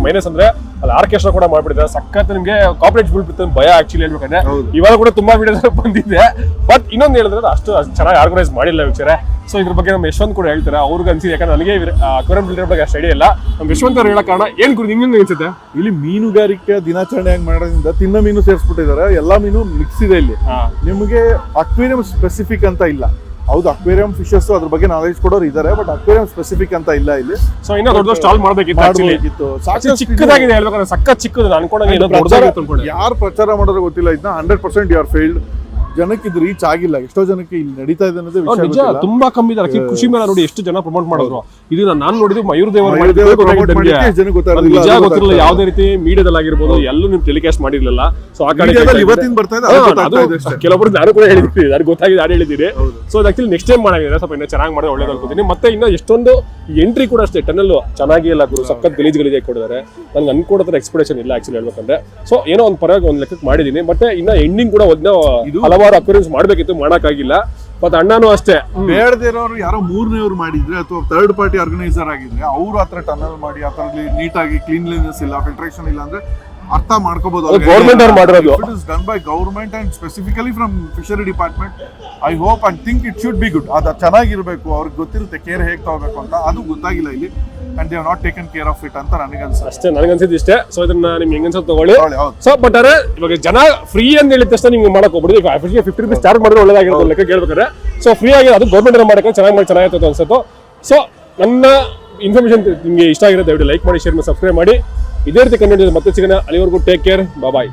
ಮೈನಸ್ ಅಂದ್ರೆ ಅಲ್ಲಿ ಆರ್ಕೆಸ್ಟ್ರಾ ಕೂಡ ಮಾಡ್ಬಿಟ್ಟಿದ್ದಾರೆ. ಸಖತ್ ನಿಮಗೆ ಕಾಪರೇಟ್ ಬೀಳ್ಬಿಡುತ್ತೆ ಭಯ ಆಕ್ಚುಲಿ ಹೇಳ್ಬೇಕಂದ್ರೆ. ಇವಾಗ ಕೂಡ ತುಂಬಾ ವಿಡಿಯೋಸ್ ಬಂದಿದೆ. ಬಟ್ ಇನ್ನೊಂದು ಹೇಳಿದ್ರೆ ಅಷ್ಟು ಚೆನ್ನಾಗಿ ಆರ್ಗನೈಸ್ ಮಾಡಿಲ್ಲ ವೀಕ್ಷಣೆ. ಸೊ ಇದ್ರ ಬಗ್ಗೆ ನಮ್ಮ ಯಶವಂತ್ ಕೂಡ ಹೇಳ್ತಾರೆ. ಅವ್ರಿಗೆ ಅನ್ಸಿದೆ, ಯಾಕಂದ್ರೆ ನನಗೆ ಅಕ್ವೇರಿಯಂ ಬಿಲ್ಡರ್ ಬಗ್ಗೆ ಅಷ್ಟು ಐಡಿಯಾ ಇಲ್ಲ. ನಮ್ಮ ಯಶವಂತ್ ಅವ್ರು ಹೇಳೋ ಕಾರಣ ಏನ್ ಗುರು ನಿಮ್ಗೆ ಅನ್ಸುತ್ತೆ? ಇಲ್ಲಿ ಮೀನುಗಾರಿಕೆ ದಿನಾಚರಣೆಯಾಗಿ ಮಾಡೋದ್ರಿಂದ ತಿನ್ನೋ ಮೀನು ಸೇರಿಸ್ಬಿಟ್ಟಿದ್ದಾರೆ. ಎಲ್ಲಾ ಮೀನು ಮಿಕ್ಸ್ ಇದೆ ಇಲ್ಲಿ. ನಿಮಗೆ ಅಕ್ವೇರಿಯಂ ಸ್ಪೆಸಿಫಿಕ್ ಅಂತ ಇಲ್ಲ. ಹೌದು, ಅಕ್ವೇರಿಯಂ ಫಿಶಸ್ ಅದ್ರ ಬಗ್ಗೆ ನಾಲೆಜ್ ಕೊಡೋರು ಇದಾರೆ, ಬಟ್ ಅಕ್ವೇರಿಯಂ ಸ್ಪೆಸಿಫಿಕ್ ಅಂತ ಇಲ್ಲ ಇಲ್ಲಿ. ಸೊ ಇನ್ನೂ ದೊಡ್ಡ ಸ್ಟಾಲ್ ಮಾಡಬೇಕಿತ್ತು. ಚಿಕ್ಕದಾಗಿದೆ ಹೇಳ್ಬೇಕಂದ್ರೆ ಸಖತ್ ಚಿಕ್ಕದು. ಅನ್ಕೊಂಡಂಗೆ ಯಾರು ಪ್ರಚಾರ ಮಾಡೋದು ಗೊತ್ತಿಲ್ಲ. ಇದನ್ನ 100% ಯು ಆರ್ ಫೇಲ್ಡ್. ಜನಕ್ಕೆ ಇದು ರೀಚ್ ಆಗಿಲ್ಲ. ಎಷ್ಟೋ ಜನಕ್ಕೆ ಇಲ್ಲಿ ನಡೀತಾ ಇದೆ ಅನ್ನೋದು ನಿಜ. ತುಂಬಾ ಕಮ್ಮಿ ಇದ್ದಾರೆ. ಖುಷಿ ಮೇಲೆ ನೋಡಿ ಎಷ್ಟು ಜನ ಪ್ರಮೋಟ್ ಮಾಡಿದ್ರು. ಇದು ನಾನು ನೋಡಿದ್ದು ಮಯೂರ್ ದೇವರು ನಿಜ ಗೊತ್ತಿರಲಿಲ್ಲ. ಯಾವುದೇ ರೀತಿ ಮೀಡಿಯಾದಲ್ಲಿ ಆಗಿರ್ಬೋದು ಎಲ್ಲೂ ನಿಮ್ ಟೆಲಿಕಾಸ್ಟ್ ಮಾಡಿರ್ಲಿಲ್ಲ. ಸೊ ಆ ಕಡೆ ಇವತ್ತಿನ ಬರ್ತಾ ಇದೆ. ಕೆಲವೊಬ್ರು ನಾನು ಕೂಡ ಹೇಳಿದ್ದೀನಿ, ನನಗೆ ಗೊತ್ತಾಗಿದೆ, ನಾನು ಹೇಳಿದ್ದೀನಿ. ಸೊ ಅದು ಆಕ್ಚುಲಿ ನೆಕ್ಸ್ಟ್ ಟೈಮ್ ಮಾಡಿದ್ರೆ ಸ್ವಲ್ಪ ಇನ್ನೂ ಚೆನ್ನಾಗಿ ಮಾಡಿದ್ರೆ ಒಳ್ಳೇದು ಅನ್ಕೋತೀನಿ. ಮತ್ತೆ ಇನ್ನು ಎಷ್ಟೊಂದು ಎಂಟ್ರಿ ಕೂಡ ಅಷ್ಟೇ ಟನಲ್ ಚೆನ್ನಾಗಿ ಇಲ್ಲ ಗುರು. ಸಖತ್ ಗಲೀಜಾಗಿ ಕೊಟ್ಟಿದ್ದಾರೆ. ನನ್ಗೆ ಅನ್ಕೊಡೋದ್ರ ಎಕ್ಸ್ಪೆಕ್ಟೇಷನ್ ಇಲ್ಲ ಆಕ್ಚುಲಿ ಹೇಳ್ಬೇಕಂದ್ರೆ. ಸೊ ಏನೋ ಒಂದು ಪರವಾಗಿ ಒಂದು ಲೆಕ್ಕಕ್ಕೆ ಮಾಡಿದೀನಿ. ಮತ್ತೆ ಇನ್ನ ಎಂಡಿಂಗ್ ಕೂಡ ಹಲವಾರು ಅಕ್ವೇರಿಯಮ್ಸ್ ಮಾಡ್ಬೇಕಿತ್ತು, ಮಾಡಕ್ಕಾಗಿಲ್ಲ. ಮತ್ತೆ ಅಣ್ಣನೂ ಅಷ್ಟೇ ಬೇಡದಿರೋರು ಯಾರೋ ಮೂರನೇವ್ರು ಮಾಡಿದ್ರೆ ಅಥವಾ ಥರ್ಡ್ ಪಾರ್ಟಿ ಆರ್ಗನೈಸರ್ ಆಗಿದ್ರೆ ಅವ್ರು ಆತರ ಟನಲ್ ಮಾಡಿ ಆ ತರ ನೀಟಾಗಿ ಕ್ಲೀನ್ಲಿನೆಸ್ ಇಲ್ಲ, ಫಿಲ್ಟ್ರೇಷನ್ ಇಲ್ಲ ಅಂದ್ರೆ ಅರ್ಥ ಮಾಡ್ಕೋಬಹುದು. ಗೌರ್ಮೆಂಟ್ ಅವ್ರು ಮಾಡಿರೋದು. It is done by government and specifically from fishery department. I hope and think it should be good. ಅದು ಚೆನ್ನಾಗಿರ್ಬೇಕು, ಅವ್ರಿಗೆ ಗೊತ್ತಿರುತ್ತೆ ಕೇರ್ ಹೇಗೆ ತಗೋಬೇಕು ಅಂತ. ಅದು ಗೊತ್ತಾಗಿಲ್ಲ ಇಲ್ಲಿ and they have not taken care of it ಅಂತ ನನಗನ್ಸುತ್ತೆ. ಅಷ್ಟೇ, ನನಗನ್ಸಿದ್ದು ಇಷ್ಟೇ. ಸೊ ಇದನ್ನ ನಿಮ್ಗೆ ಹೆಂಗ್ ಅನ್ಸುತ್ತೆ ತಗೊಳ್ಳಿ. ಹೌದು. ಸೊ ಬಟ್ ಅರೆ ಇವಾಗ ಜನ ಫ್ರೀ ಅಂತ ಹೇಳಿದ ತಕ್ಷಣ ನಿಮ್ಗೆ ಮಾಡಕ್ ಹೋಗ್ಬಿಡಿ. ಈಗ 50 rupees ಚಾರ್ಜ್ ಮಾಡಿದ್ರೆ ಒಳ್ಳೇದಾಗಿರೋದು ಲೆಕ್ಕ ಕೇಳ್ಬೇಕಾದ್ರೆ. ಸೊ ಫ್ರೀ ಆಗಿ ಅದು ಗೌರ್ಮೆಂಟ್ ಮಾಡಕ್ಕೆ ಚೆನ್ನಾಗಿರುತ್ತೆ ಅನ್ಸುತ್ತೆ. ಸೊ ನನ್ನ ಇನ್ಫಾರ್ಮೇಶನ್ ನಿಮಗೆ ಇಷ್ಟ ಆಗಿರುತ್ತೆ, ದಯವಿಟ್ಟು ಲೈಕ್ ಮಾಡಿ, ಶೇರ್ ಮಾಡಿ, ಸಬ್ಸ್ಕ್ರೈಬ್ ಮಾಡಿ. ಇದೇ ರೀತಿ ಕಂಟೆಂಟ್ ಮತ್ತೆ ಸಿಗೋಣ. ಅಲ್ಲಿವರೆಗೂ ಟೇಕ್ ಕೇರ್, ಬಾಯ್.